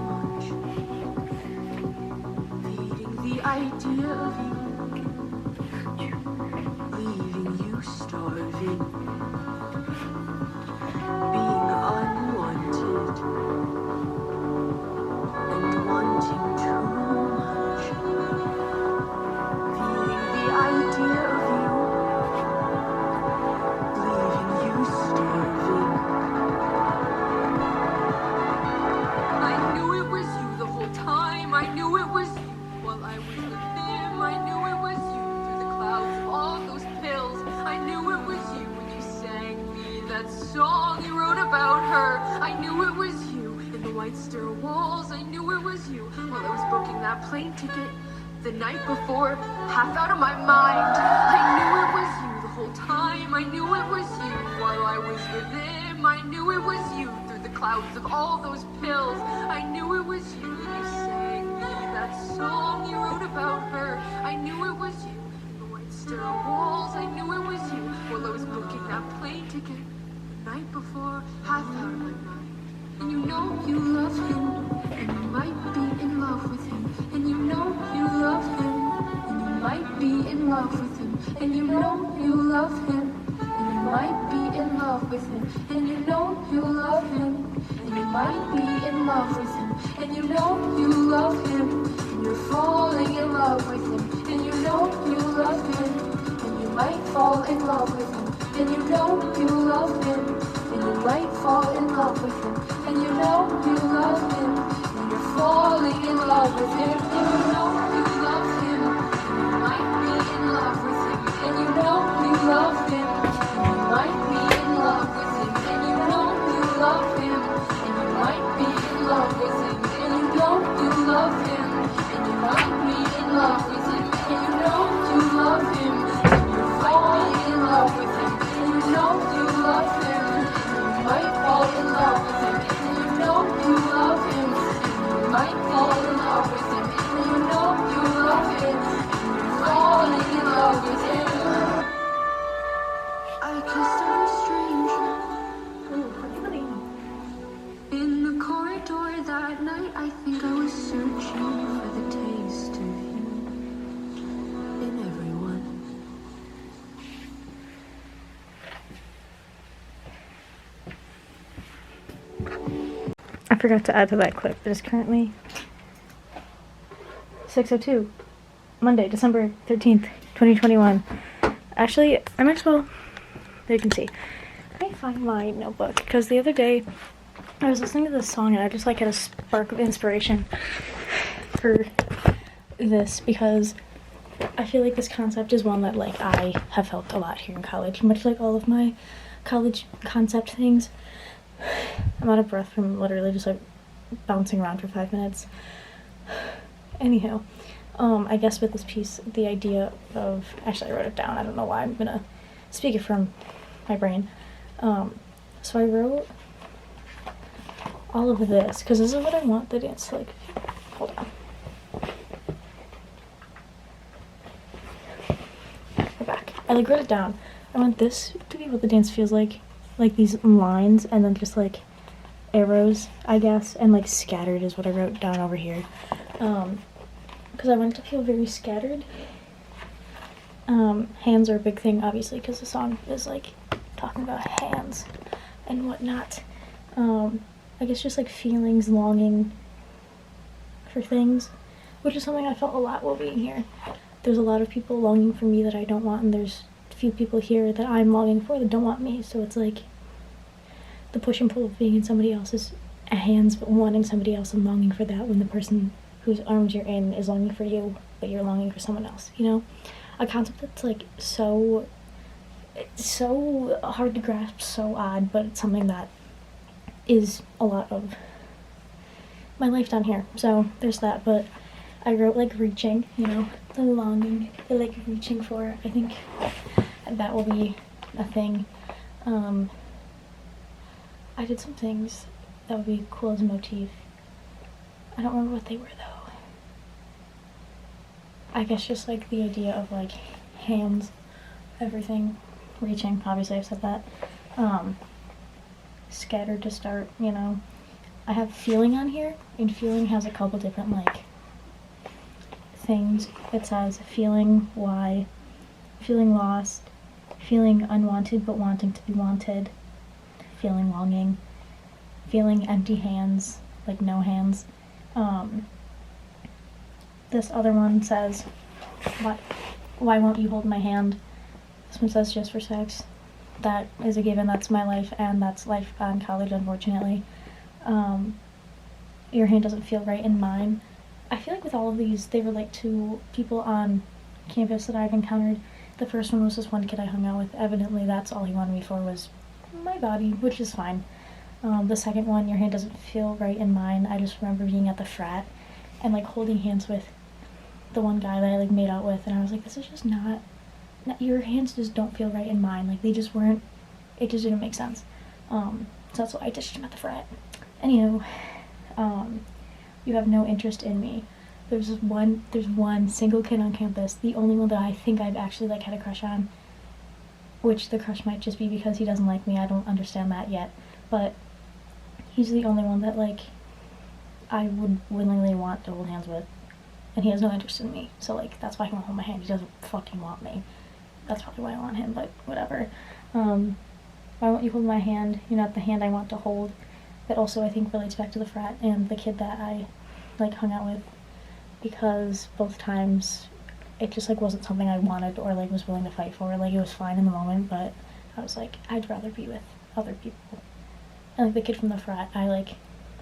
much. Feeding the idea of you, leaving you starving. Being unwanted and wanting too much. Feeding the idea of you, leaving you starving. I knew it was you the whole time. I knew it was you while I was with him. I knew it was you through the clouds of all those pills. I knew it was you when you sang me that song you wrote about her. I knew it was you in the white stair walls. I knew it was you while I was booking that plane ticket The night before, half out of my mind, I knew it was you the whole time. I knew it was you while I was with him. I knew it was you through the clouds of all those pills. I knew it was you. You sang me that song you wrote about her. I knew it was you. The white stair walls. I knew it was you while I was booking that plane ticket. The night before, half out of my mind. And you know you love him, and you might be in love with him. And you know you love him, and you might be in love with him. And you know you love him, and you might be in love with him. And you know you love him, and you might be in love with him. And you know you love him, and you're falling in love with him. And you know you love him, and you might fall in love with him. And you know you love him, and you might fall in love with him. And you know you love him, and you're falling in love with him. And you know you love him, and you might be in love with him. And you know you love him, and you might be in love with him. And you know you love him, and you might be in love with him. And you know you love him, and you might be in love with him. And you know you love him, and you're falling in love with him. And you know you love him, and you might fall in love with him. And you know you love him, and you might fall in love with him. And you know you love him, and you're falling in love with him. I kissed every stranger in the corridor that night. I think I was searching for the taste of you in everyone. I forgot to add to that clip. It is currently 6:02, Monday, December 13th, 2021. Actually, I might as well, there you can see. Let me find my notebook, because the other day I was listening to this song and I just like had a spark of inspiration for this, because I feel like this concept is one that like I have felt a lot here in college, much like all of my college concept things. I'm out of breath from literally just like bouncing around for 5 minutes. Anyhow, I guess with this piece, the idea of, actually I wrote it down, I don't know why, I'm gonna speak it from my brain. So I wrote all of this, because this is what I want the dance to like, hold on. We're back. I like wrote it down. I want this to be what the dance feels like these lines, and then just like arrows, I guess, and like scattered is what I wrote down over here. Because I want it to feel very scattered. Hands are a big thing, obviously, because the song is like talking about hands and whatnot. I guess just like feelings, longing for things, which is something I felt a lot while being here. There's a lot of people longing for me that I don't want, and there's a few people here that I'm longing for that don't want me, so it's like the push and pull of being in somebody else's hands, but wanting somebody else and longing for that when the person whose arms you're in is longing for you, but you're longing for someone else, you know? A concept that's like so hard to grasp, so odd, but it's something that is a lot of my life down here. So there's that, but I wrote like reaching, you know, the longing, the like reaching for, I think that will be a thing. I did some things that would be cool as a motif. I don't remember what they were though. I guess just like the idea of like hands, everything, reaching, obviously I've said that. Scattered to start, you know. I have feeling on here, and feeling has a couple different like things. It says feeling why, feeling lost, feeling unwanted but wanting to be wanted, feeling longing, feeling empty hands, like no hands. This other one says, why won't you hold my hand? This one says just for sex. That is a given, that's my life, and that's life on college, unfortunately. Your hand doesn't feel right in mine. I feel like with all of these, they relate to people on campus that I've encountered. The first one was this one kid I hung out with. Evidently, that's all he wanted me for was my body, which is fine. The second one, your hand doesn't feel right in mine. I just remember being at the frat and like holding hands with the one guy that I like made out with, and I was like, this is just not your hands just don't feel right in mine. Like, they just weren't, it just didn't make sense. So that's why I ditched him at the frat. Anywho, you have no interest in me. There's one single kid on campus, the only one that I think I've actually like had a crush on, which the crush might just be because he doesn't like me. I don't understand that yet, but he's the only one that like I would willingly want to hold hands with, and he has no interest in me. So like that's why he won't hold my hand. He doesn't fucking want me. That's probably why I want him, but whatever. Why won't you hold my hand? You're not the hand I want to hold. That also I think relates back to the frat and the kid that I like hung out with, because both times it just like wasn't something I wanted or like was willing to fight for. Like, it was fine in the moment, but I was like, I'd rather be with other people. And like the kid from the frat, I like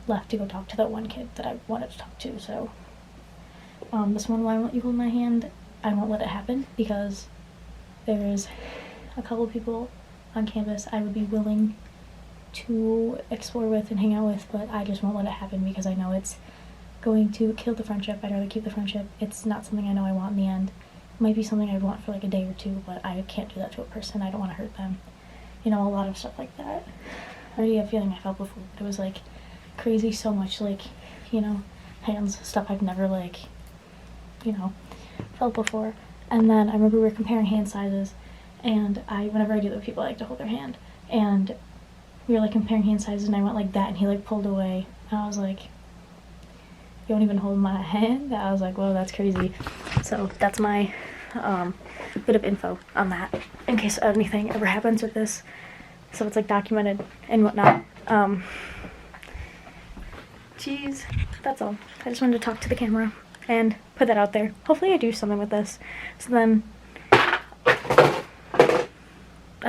left to go talk to that one kid that I wanted to talk to. So this one, why won't you hold my hand? I won't let it happen, because there's a couple people on campus I would be willing to explore with and hang out with, but I just won't let it happen because I know it's going to kill the friendship. I'd rather keep the friendship. It's not something I know I want in the end. It might be something I'd want for like a day or two, but I can't do that to a person. I don't want to hurt them. You know, a lot of stuff like that. I already have a feeling I felt before, but it was like crazy, so much like, you know, hands, stuff I've never like, you know, felt before. And then I remember we were comparing hand sizes, and whenever I do that with people, I like to hold their hand, and we were like comparing hand sizes, and I went like that, and he like pulled away, and I was like, you don't even hold my hand? I was like, whoa, that's crazy. So that's my bit of info on that, in case anything ever happens with this, so it's like documented and whatnot. Geez, that's all. I just wanted to talk to the camera and put that out there. Hopefully I do something with this. So then I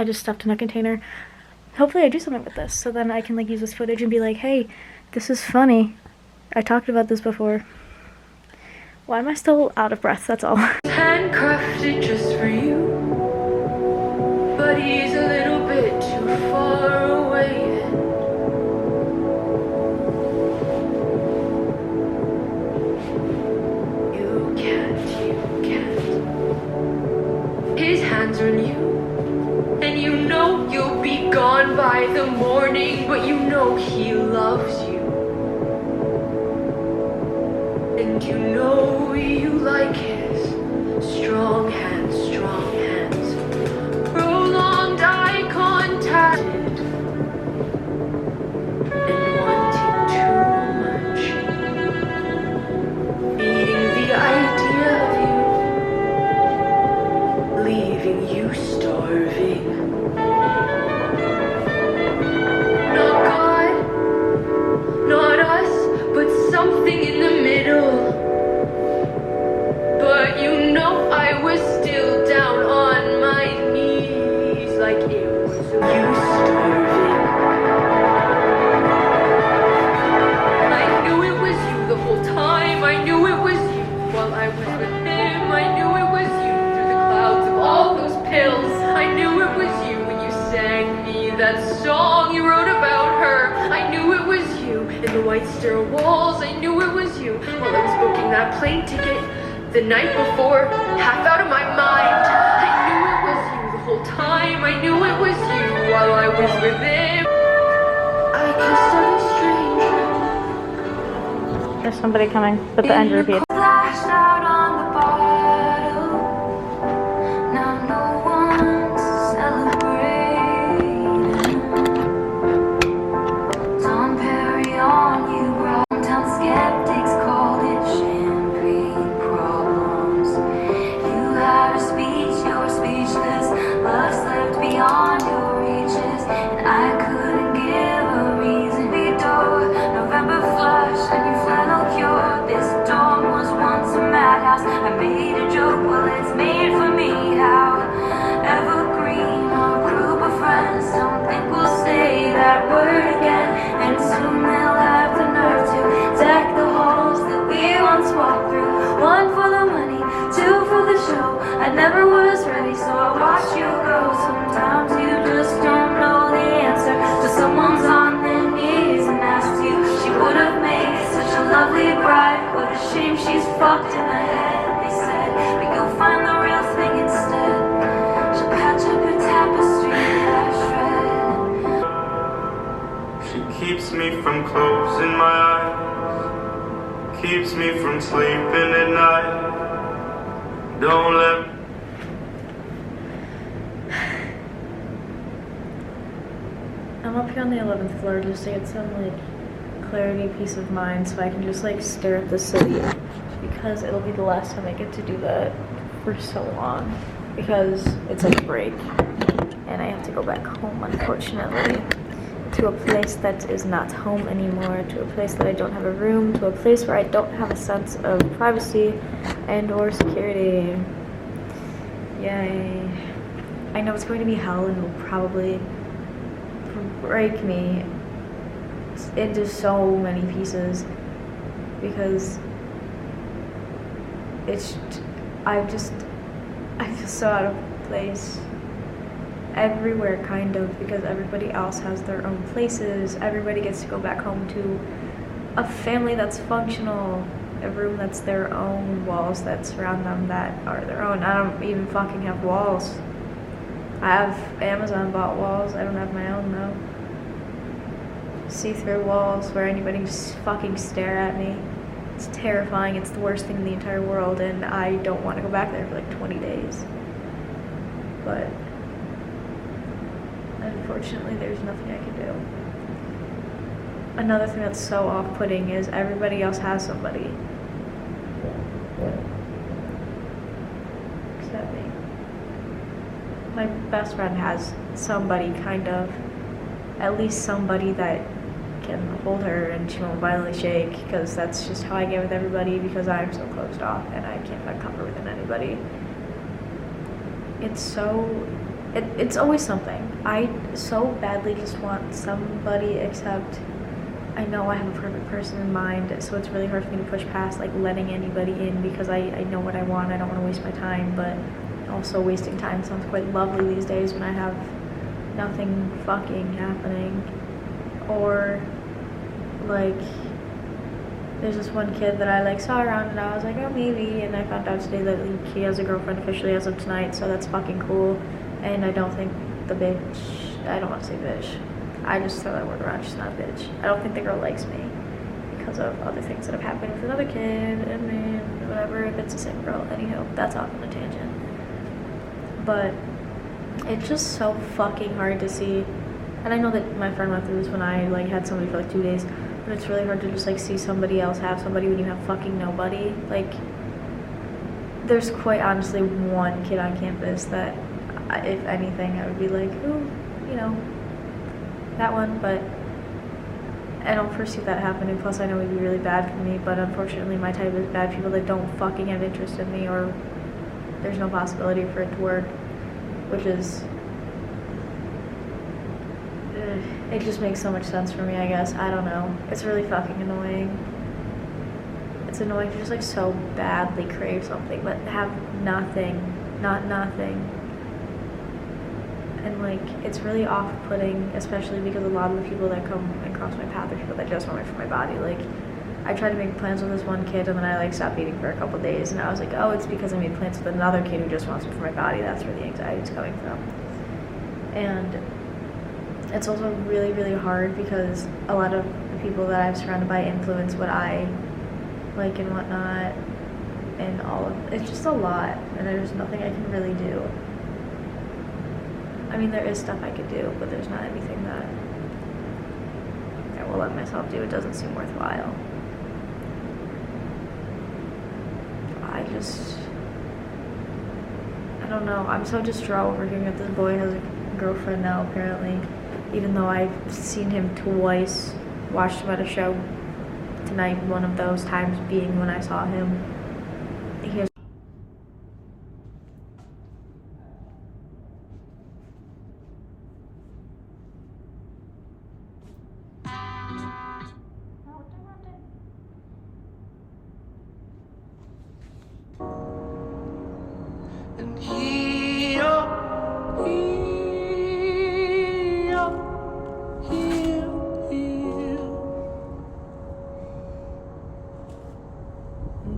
just stuffed in a container. Hopefully I do something with this, so then I can like use this footage and be like, hey, this is funny. I talked about this before. Why am I still out of breath? That's all. Handcrafted just for you, but he's a little bit too far away. You can't. His hands are on you, and you know you'll be gone by the morning, but you know he loves you. And you know you like his strong hands, prolonged eye contact, and wanting too much, feeding the idea of you, leaving you starving. Not God, not us, but something in the middle. But you know I was still down on my knees, like it was you starving. I knew it was you the whole time. I knew it was you while I was with him. I knew it was you through the clouds of all those pills. I knew it was you when you sang me that song you wrote about her. I knew it was you in the white stair walls. I knew it was you while I was booking that plane ticket the night before, half out of my mind. I knew it was you the whole time. I knew it was you while I was with him. I kissed a stranger. There's somebody coming, but the end repeat. Flashed out on the bottle. Now no one's celebrating. Tom Perry on you, bro. Hometown skeptics called it champagne problems. You had a speech, you're speechless. Lust left beyond your reaches, and I couldn't give a reason. November flush and your flannel cure. This dawn was me from closing my eyes, keeps me from sleeping at night. Don't let I'm up here on the 11th floor just to get some like clarity, peace of mind, so I can just like stare at the city, because it'll be the last time I get to do that for so long, because it's like a break and I have to go back home, unfortunately, to a place that is not home anymore, to a place that I don't have a room, to a place where I don't have a sense of privacy and or security. Yay. I know it's going to be hell and will probably break me into so many pieces, because I feel so out of place everywhere, kind of, because everybody else has their own places. Everybody gets to go back home to a family that's functional, a room that's their own, walls that surround them that are their own. I don't even fucking have walls. I have Amazon bought walls. I don't have my own though. See-through walls where anybody can just fucking stare at me. It's terrifying. It's the worst thing in the entire world, and I don't want to go back there for like 20 days. But unfortunately, there's nothing I can do. Another thing that's so off-putting is everybody else has somebody except me. My best friend has somebody, kind of, at least somebody that can hold her and she won't violently shake, because that's just how I get with everybody, because I'm so closed off and I can't find comfort within anybody. It's always something. I so badly just want somebody, except I know I have a perfect person in mind, so it's really hard for me to push past like letting anybody in, because I know what I want. I don't want to waste my time, but also wasting time sounds quite lovely these days when I have nothing fucking happening. Or like there's this one kid that I like saw around and I was like, oh maybe, and I found out today that he has a girlfriend officially as of tonight, so that's fucking cool. And I don't think the bitch, I don't want to say bitch, I just throw that word around, she's not a bitch. I don't think the girl likes me because of other things that have happened with another kid and me and whatever, if it's the same girl. Anyhow, that's off on a tangent. But it's just so fucking hard to see. And I know that my friend went through this when I like had somebody for like 2 days, but it's really hard to just like see somebody else have somebody when you have fucking nobody. Like, there's quite honestly one kid on campus that, if anything, I would be like, ooh, you know, that one. But I don't foresee that happening. Plus, I know it would be really bad for me. But unfortunately, my type is bad people that don't fucking have interest in me, or there's no possibility for it to work, which is. It just makes so much sense for me, I guess. I don't know. It's really fucking annoying. It's annoying to just like so badly crave something but have nothing. Not nothing. And like, it's really off-putting, especially because a lot of the people that come and cross my path are people that just want me for my body. Like, I tried to make plans with this one kid and then I like stopped eating for a couple days, and I was like, oh, it's because I made plans with another kid who just wants me for my body. That's where the anxiety is coming from. And it's also really, really hard because a lot of the people that I'm surrounded by influence what I like and whatnot, and all of it's just a lot, and there's nothing I can really do. I mean, there is stuff I could do, but there's not anything that I will let myself do. It doesn't seem worthwhile. I don't know. I'm so distraught over hearing that this boy has a girlfriend now, apparently. Even though I've seen him twice, watched him at a show tonight, one of those times being when I saw him. He has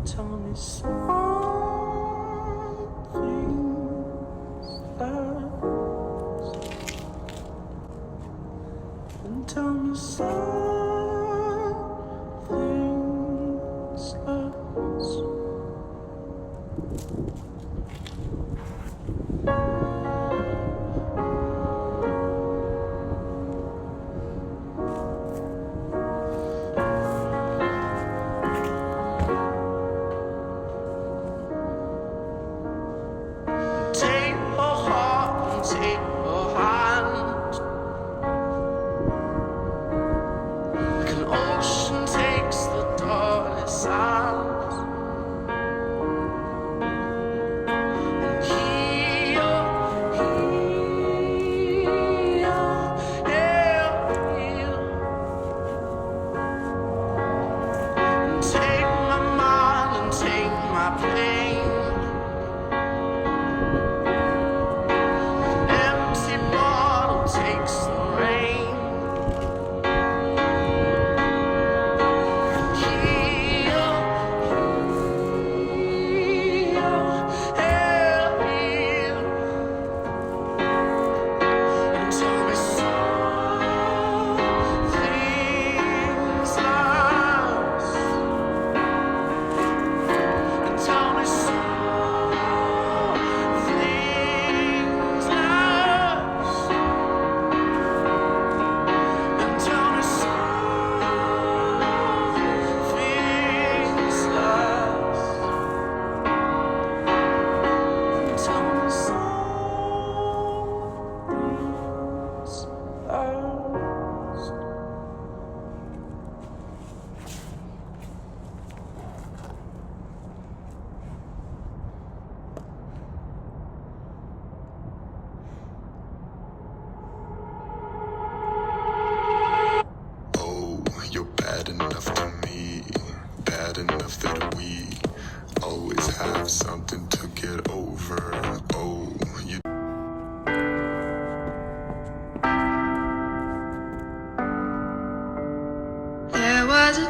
tell me something fast, and tell me something.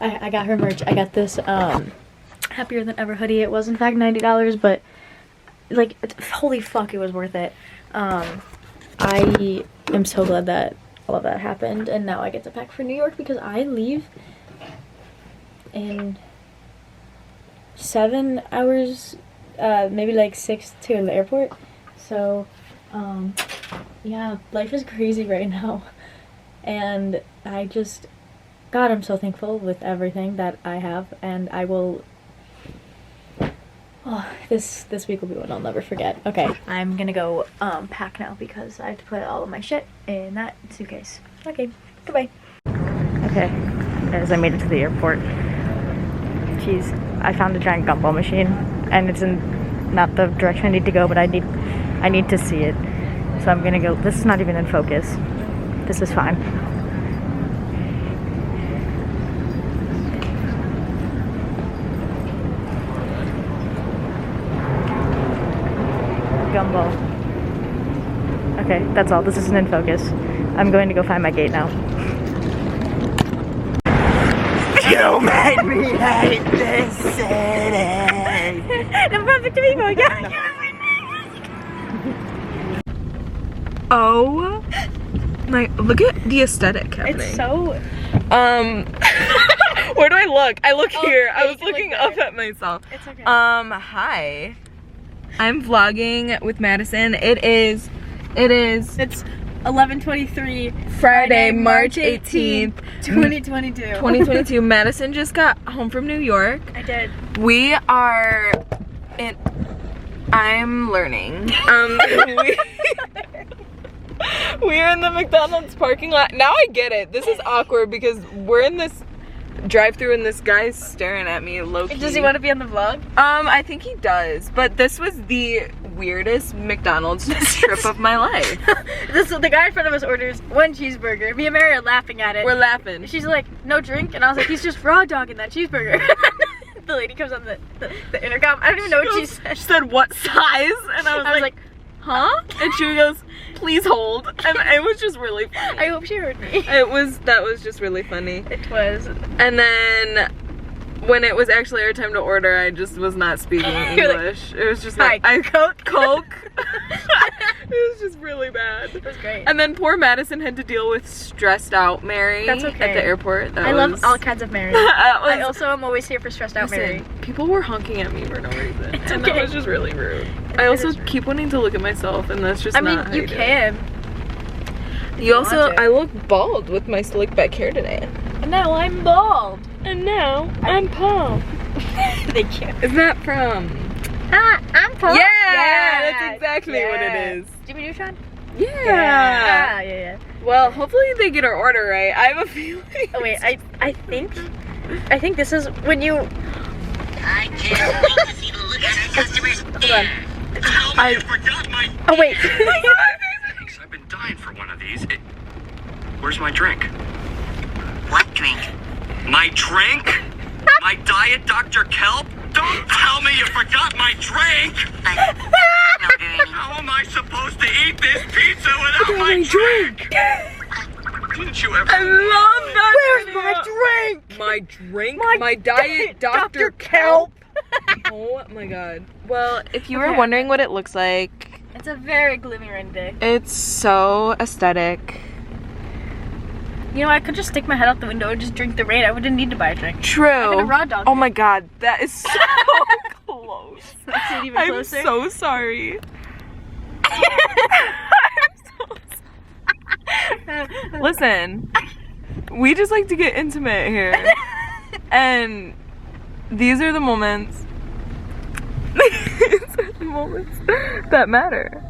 I got her merch. I got this Happier Than Ever hoodie. It was in fact $90, but like, holy fuck, it was worth it. I am so glad that all of that happened, and now I get to pack for New York because I leave in 7 hours, maybe like 6 to the airport. So yeah, life is crazy right now, and I just, God, I'm so thankful with everything that I have, and I will, oh, this week will be one I'll never forget. Okay, I'm gonna go pack now because I have to put all of my shit in that suitcase. Okay, goodbye. Okay, as I made it to the airport, jeez, I found a giant gumball machine, and it's in not the direction I need to go, but I need to see it. So I'm gonna go. This is not even in focus. This is fine. Gumball. Okay, that's all. This isn't in focus. I'm going to go find my gate now. You made me hate this city. The perfect people. Yeah. Oh my! Look at the aesthetic happening. It's so. Where do I look? I look here. Yeah, I was looking up at myself. It's okay. Hi. I'm vlogging with Madison. It's 11:23 Friday, March 18th, 2022. 2022. Madison just got home from New York. I did. We are in. I'm learning. We're in the McDonald's parking lot. Now I get it. This is awkward because we're in this drive-thru and this guy's staring at me low-key. Does he want to be on the vlog? I think he does. But this was the weirdest McDonald's trip of my life. The guy in front of us orders 1 cheeseburger. Me and Mary are laughing at it. We're laughing. She's like, no drink, and I was like, he's just raw dogging that cheeseburger. The lady comes on the intercom. I don't even know what she said. She said, what size? And I was like, huh? And she goes, please hold. And it was just really funny. I hope she heard me. That was just really funny. It was. And then when it was actually our time to order, I just was not speaking English. It was just like, Coke. It was just really bad. It was great. And then poor Madison had to deal with stressed out Mary at the airport. I love all kinds of Mary. I also am always here for stressed out Mary. People were honking at me for no reason. It's and okay. that was just really rude. I also keep wanting to look at myself, and that's just not how you can. You also, I look bald with my slick back hair today. And now I'm bald. And now I'm Paul. Thank you. Is that from? I'm Paul. Yeah, that's exactly what it is. Jimmy Neutron? Yeah. Yeah. Well, hopefully they get our order right. I have a feeling. Oh wait, I think this is when you. I can't wait to see the look on our customers' face. Oh wait. Thanks, I've been dying for one of these. Where's my drink? What drink? My drink? My Diet Dr. Kelp? Don't tell me you forgot my drink! How am I supposed to eat this pizza without my drink? Didn't you ever? I love that. Where's my drink? My drink? My Diet Dr. Kelp. Oh my god. Well, if you were wondering what it looks like, It's a very gloomy rainy day. it's so aesthetic. You know, I could just stick my head out the window and just drink the rain. I wouldn't need to buy a drink. True. I could have raw dogged Oh my god, that is so close. Let's see it even I'm closer. so sorry. Listen, we just like to get intimate here. And these are the moments. These are the moments that matter.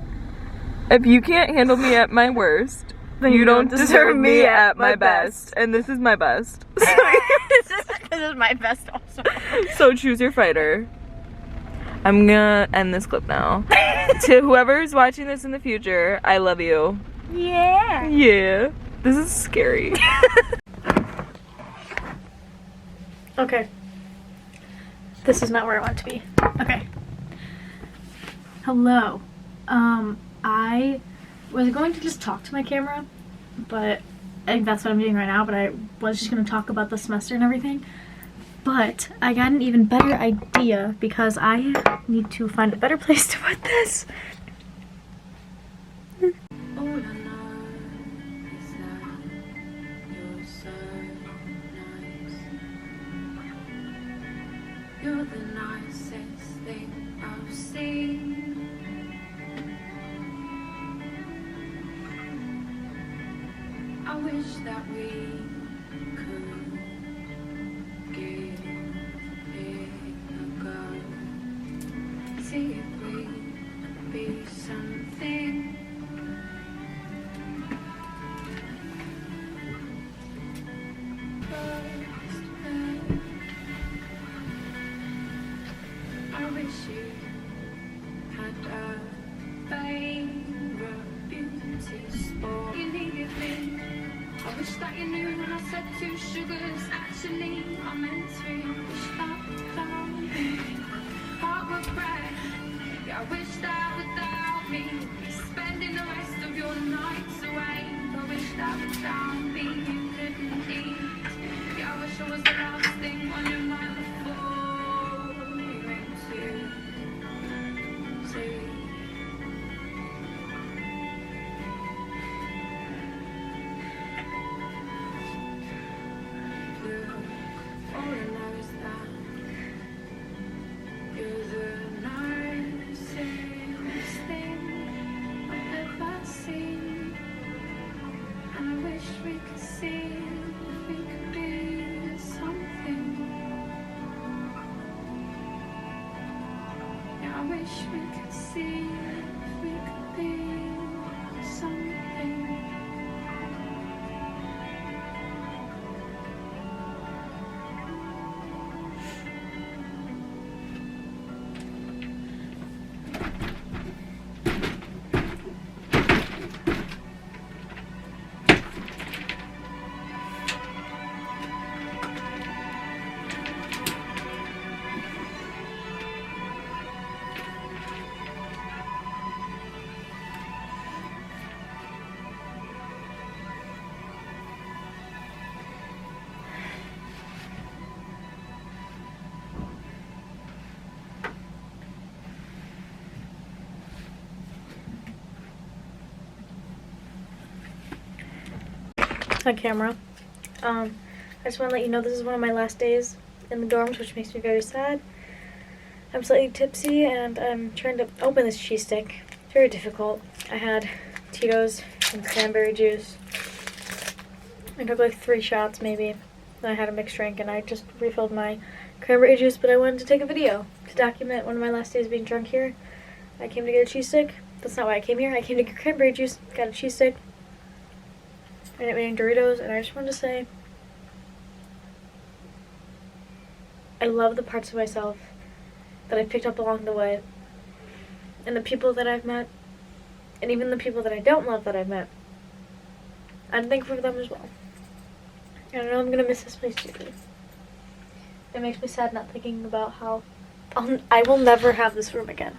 If you can't handle me at my worst, then you don't deserve me at my best. And this is my best. This is my best also. So choose your fighter. I'm gonna end this clip now. To whoever's watching this in the future, I love you. Yeah. Yeah. This is scary. Okay. This is not where I want to be. Okay. Hello. I was going to just talk to my camera, but think that's what I'm doing right now, but I was just going to talk about the semester and everything. But I got an even better idea because I need to find a better place to put this. You're the nicest thing I've seen. I wish that we could give it a go. See if we could be something. I wish you had a favorite beauty spot. You needed me. I wish that you knew when I said 2 sugars. Actually, I meant 3. Wish that found me. Heart would break. Yeah, I wish that without me, you'd be spending the rest of your nights away. I wish that without me, you couldn't eat. Yeah, I wish I was the last thing on your mind before you went to sleep. All I know is that you're the nicest thing I've ever seen. And I wish we could see if we could be something. Yeah, I wish we could see if we could be something. On camera. I just want to let you know this is one of my last days in the dorms, which makes me very sad. I'm slightly tipsy and I'm trying to open this cheese stick. It's very difficult. I had Tito's and cranberry juice. I took like 3 shots maybe. Then I had a mixed drink and I just refilled my cranberry juice, but I wanted to take a video to document one of my last days being drunk here. I came to get a cheese stick. That's not why I came here. I came to get cranberry juice, got a cheese stick. I ended up eating Doritos, and I just wanted to say I love the parts of myself that I picked up along the way, and the people that I've met, and even the people that I don't love that I've met. I'm thankful for them as well. And I know I'm gonna miss this place dearly. It makes me sad not thinking about how I will never have this room again.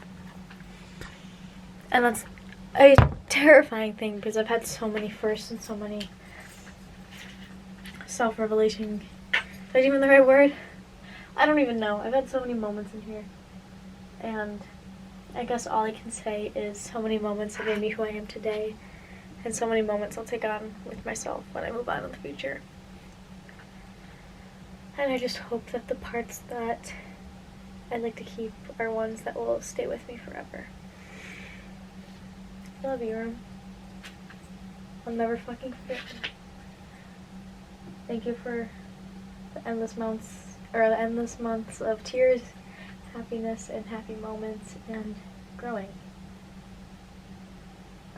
And that's a terrifying thing because I've had so many firsts and so many self-revelation. Is that even the right word? I don't even know. I've had so many moments in here. And I guess all I can say is so many moments have made me who I am today. And so many moments I'll take on with myself when I move on in the future. And I just hope that the parts that I'd like to keep are ones that will stay with me forever. I love you, room. I'll never fucking forget you. Thank you for the endless months of tears, happiness, and happy moments, and growing.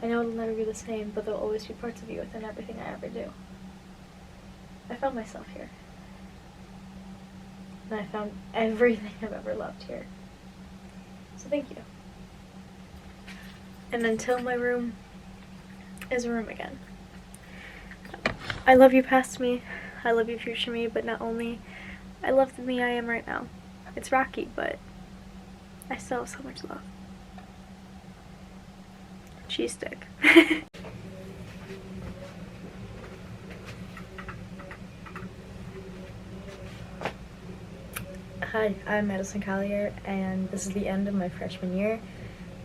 I know it'll never be the same, but there'll always be parts of you within everything I ever do. I found myself here. And I found everything I've ever loved here. So thank you. And until my room is a room again. I love you past me, I love you future me, but not only, I love the me I am right now. It's rocky, but I still have so much love. Cheese stick. Hi, I'm Madison Collier, and this is the end of my freshman year,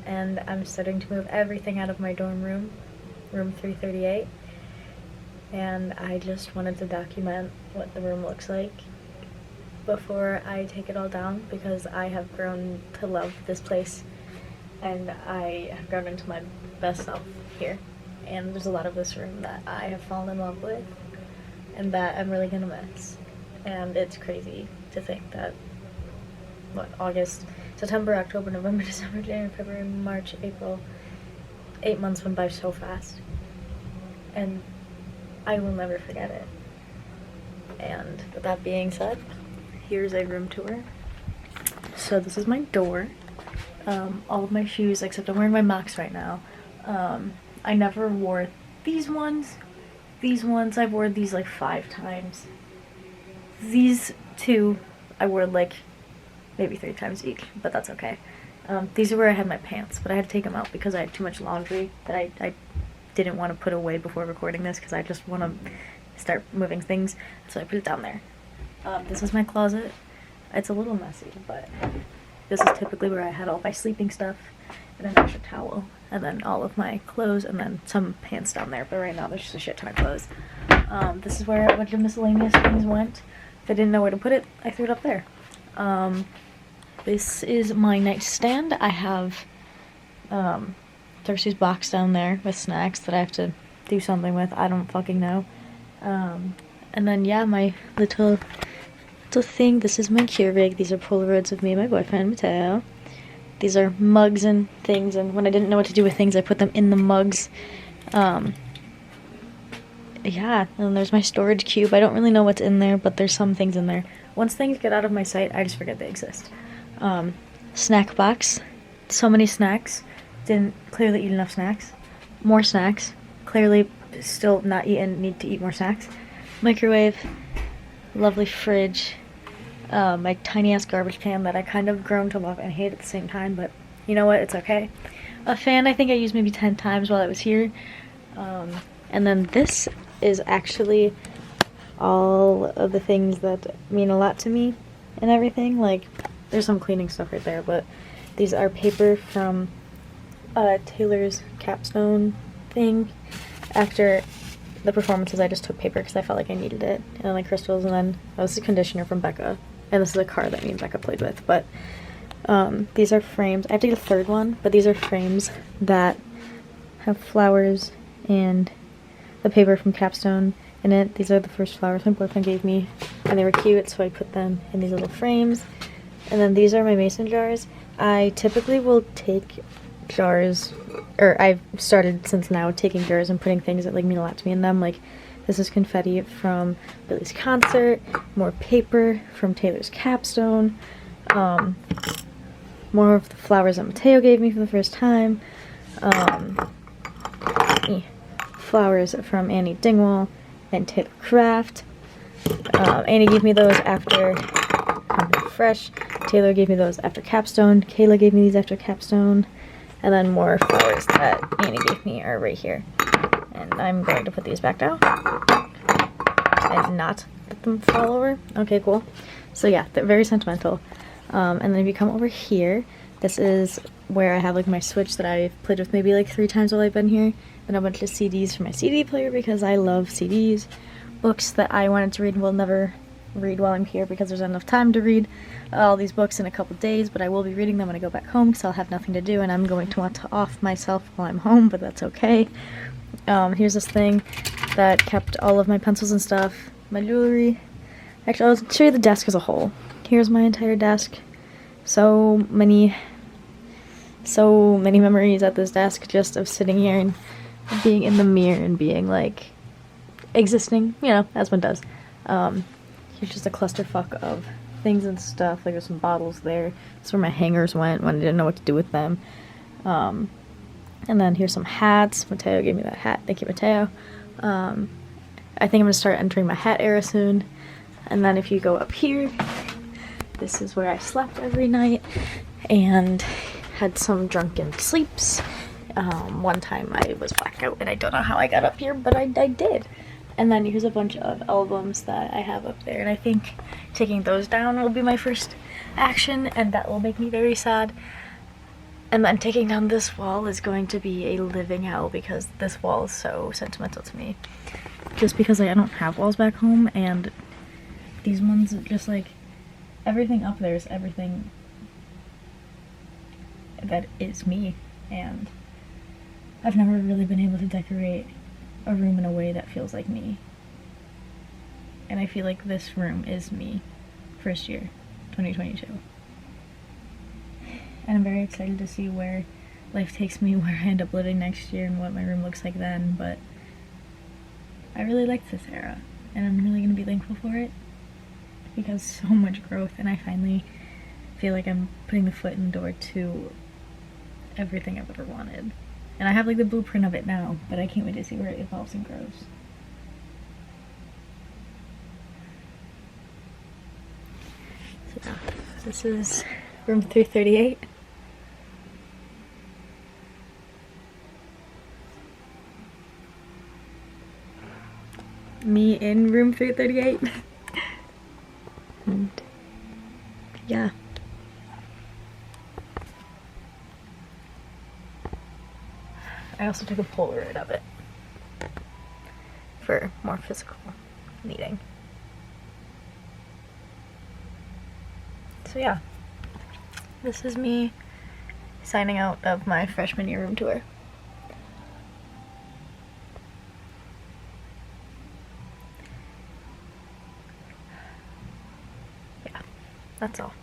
and I'm starting to move everything out of my dorm room, room 338, and I just wanted to document what the room looks like before I take it all down, because I have grown to love this place, and I have grown into my best self here, and there's a lot of this room that I have fallen in love with, and that I'm really gonna miss, and it's crazy to think that August, September, October, November, December, January, February, March, April, 8 months went by so fast, and I will never forget it. And with that being said, here's a room tour. So this is my door. All of my shoes, except I'm wearing my Macs right now. I never wore these ones. I've worn these like 5 times. These 2 I wore like maybe 3 times each, but that's okay. These are where I had my pants, but I had to take them out because I had too much laundry that I didn't want to put away before recording this, because I just want to start moving things, so I put it down there. This is my closet. It's a little messy, but this is typically where I had all my sleeping stuff, and an extra towel, and then all of my clothes, and then some pants down there, but right now there's just a shit ton of clothes. This is where a bunch of miscellaneous things went. If I didn't know where to put it, I threw it up there. This is my nightstand. I have Thirsty's box down there with snacks that I have to do something with. I don't fucking know. And then yeah, my little thing. This is my Keurig. These are Polaroids of me and my boyfriend Mateo. These are mugs and things, and when I didn't know what to do with things, I put them in the mugs. Yeah, and there's my storage cube. I don't really know what's in there, but there's some things in there. Once things get out of my sight, I just forget they exist. Snack box. So many snacks. Didn't clearly eat enough snacks. More snacks. Clearly still not eaten. Need to eat more snacks. Microwave. Lovely fridge. My tiny ass garbage can that I kind of grown to love and hate at the same time, but you know what? It's okay. A fan I think I used maybe 10 times while I was here. And then this is actually all of the things that mean a lot to me and everything. Like, there's some cleaning stuff right there, but these are paper from Taylor's capstone thing. After the performances, I just took paper because I felt like I needed it, and then like crystals, and then this is a conditioner from Becca, and this is a card that me and Becca played with. But these are frames. I have to get a third one, but these are frames that have flowers and the paper from capstone in it. These are the first flowers my boyfriend gave me, and they were cute, so I put them in these little frames. And then these are my mason jars. I typically will take jars, or I've started since now taking jars and putting things that like mean a lot to me in them. Like, this is confetti from Billy's concert, more paper from Taylor's capstone, more of the flowers that Mateo gave me for the first time, flowers from Annie Dingwall and Taylor Craft. Annie gave me those after Company Fresh. Taylor gave me those after Capstone. Kayla gave me these after Capstone. And then more flowers that Annie gave me are right here. And I'm going to put these back down. And not let them fall over. Okay, cool. So yeah, they're very sentimental. And then if you come over here, this is where I have like my Switch that I've played with maybe like 3 times while I've been here. And a bunch of CDs for my CD player because I love CDs. Books that I wanted to read and will never read while I'm here because there's not enough time to read all these books in a couple days, but I will be reading them when I go back home because I'll have nothing to do and I'm going to want to off myself while I'm home, but that's okay. Here's this thing that kept all of my pencils and stuff, my jewelry. Actually, I'll show you the desk as a whole. Here's my entire desk. So many memories at this desk just of sitting here and being in the mirror and being like existing, you know, as one does. Here's just a clusterfuck of things and stuff. Like there's some bottles there. That's where my hangers went when I didn't know what to do with them. And then here's some hats. Mateo gave me that hat. Thank you, Mateo. I think I'm gonna start entering my hat era soon. And then if you go up here, this is where I slept every night and had some drunken sleeps. One time I was blackout and I don't know how I got up here, but I did. And then here's a bunch of albums that I have up there, and I think taking those down will be my first action, and that will make me very sad. And then taking down this wall is going to be a living hell because this wall is so sentimental to me. Just because I don't have walls back home, and these ones just like, everything up there is everything that is me, and I've never really been able to decorate a room in a way that feels like me. And I feel like this room is me, first year, 2022. And I'm very excited to see where life takes me, where I end up living next year, and what my room looks like then, but I really like this era, and I'm really gonna be thankful for it, because so much growth, and I finally feel like I'm putting the foot in the door to everything I've ever wanted. And I have like the blueprint of it now, but I can't wait to see where it evolves and grows. So yeah, this is room 338. Me in room 338. And yeah. I also took a Polaroid of it for more physical meeting. So yeah, this is me signing out of my freshman year room tour. Yeah, that's all.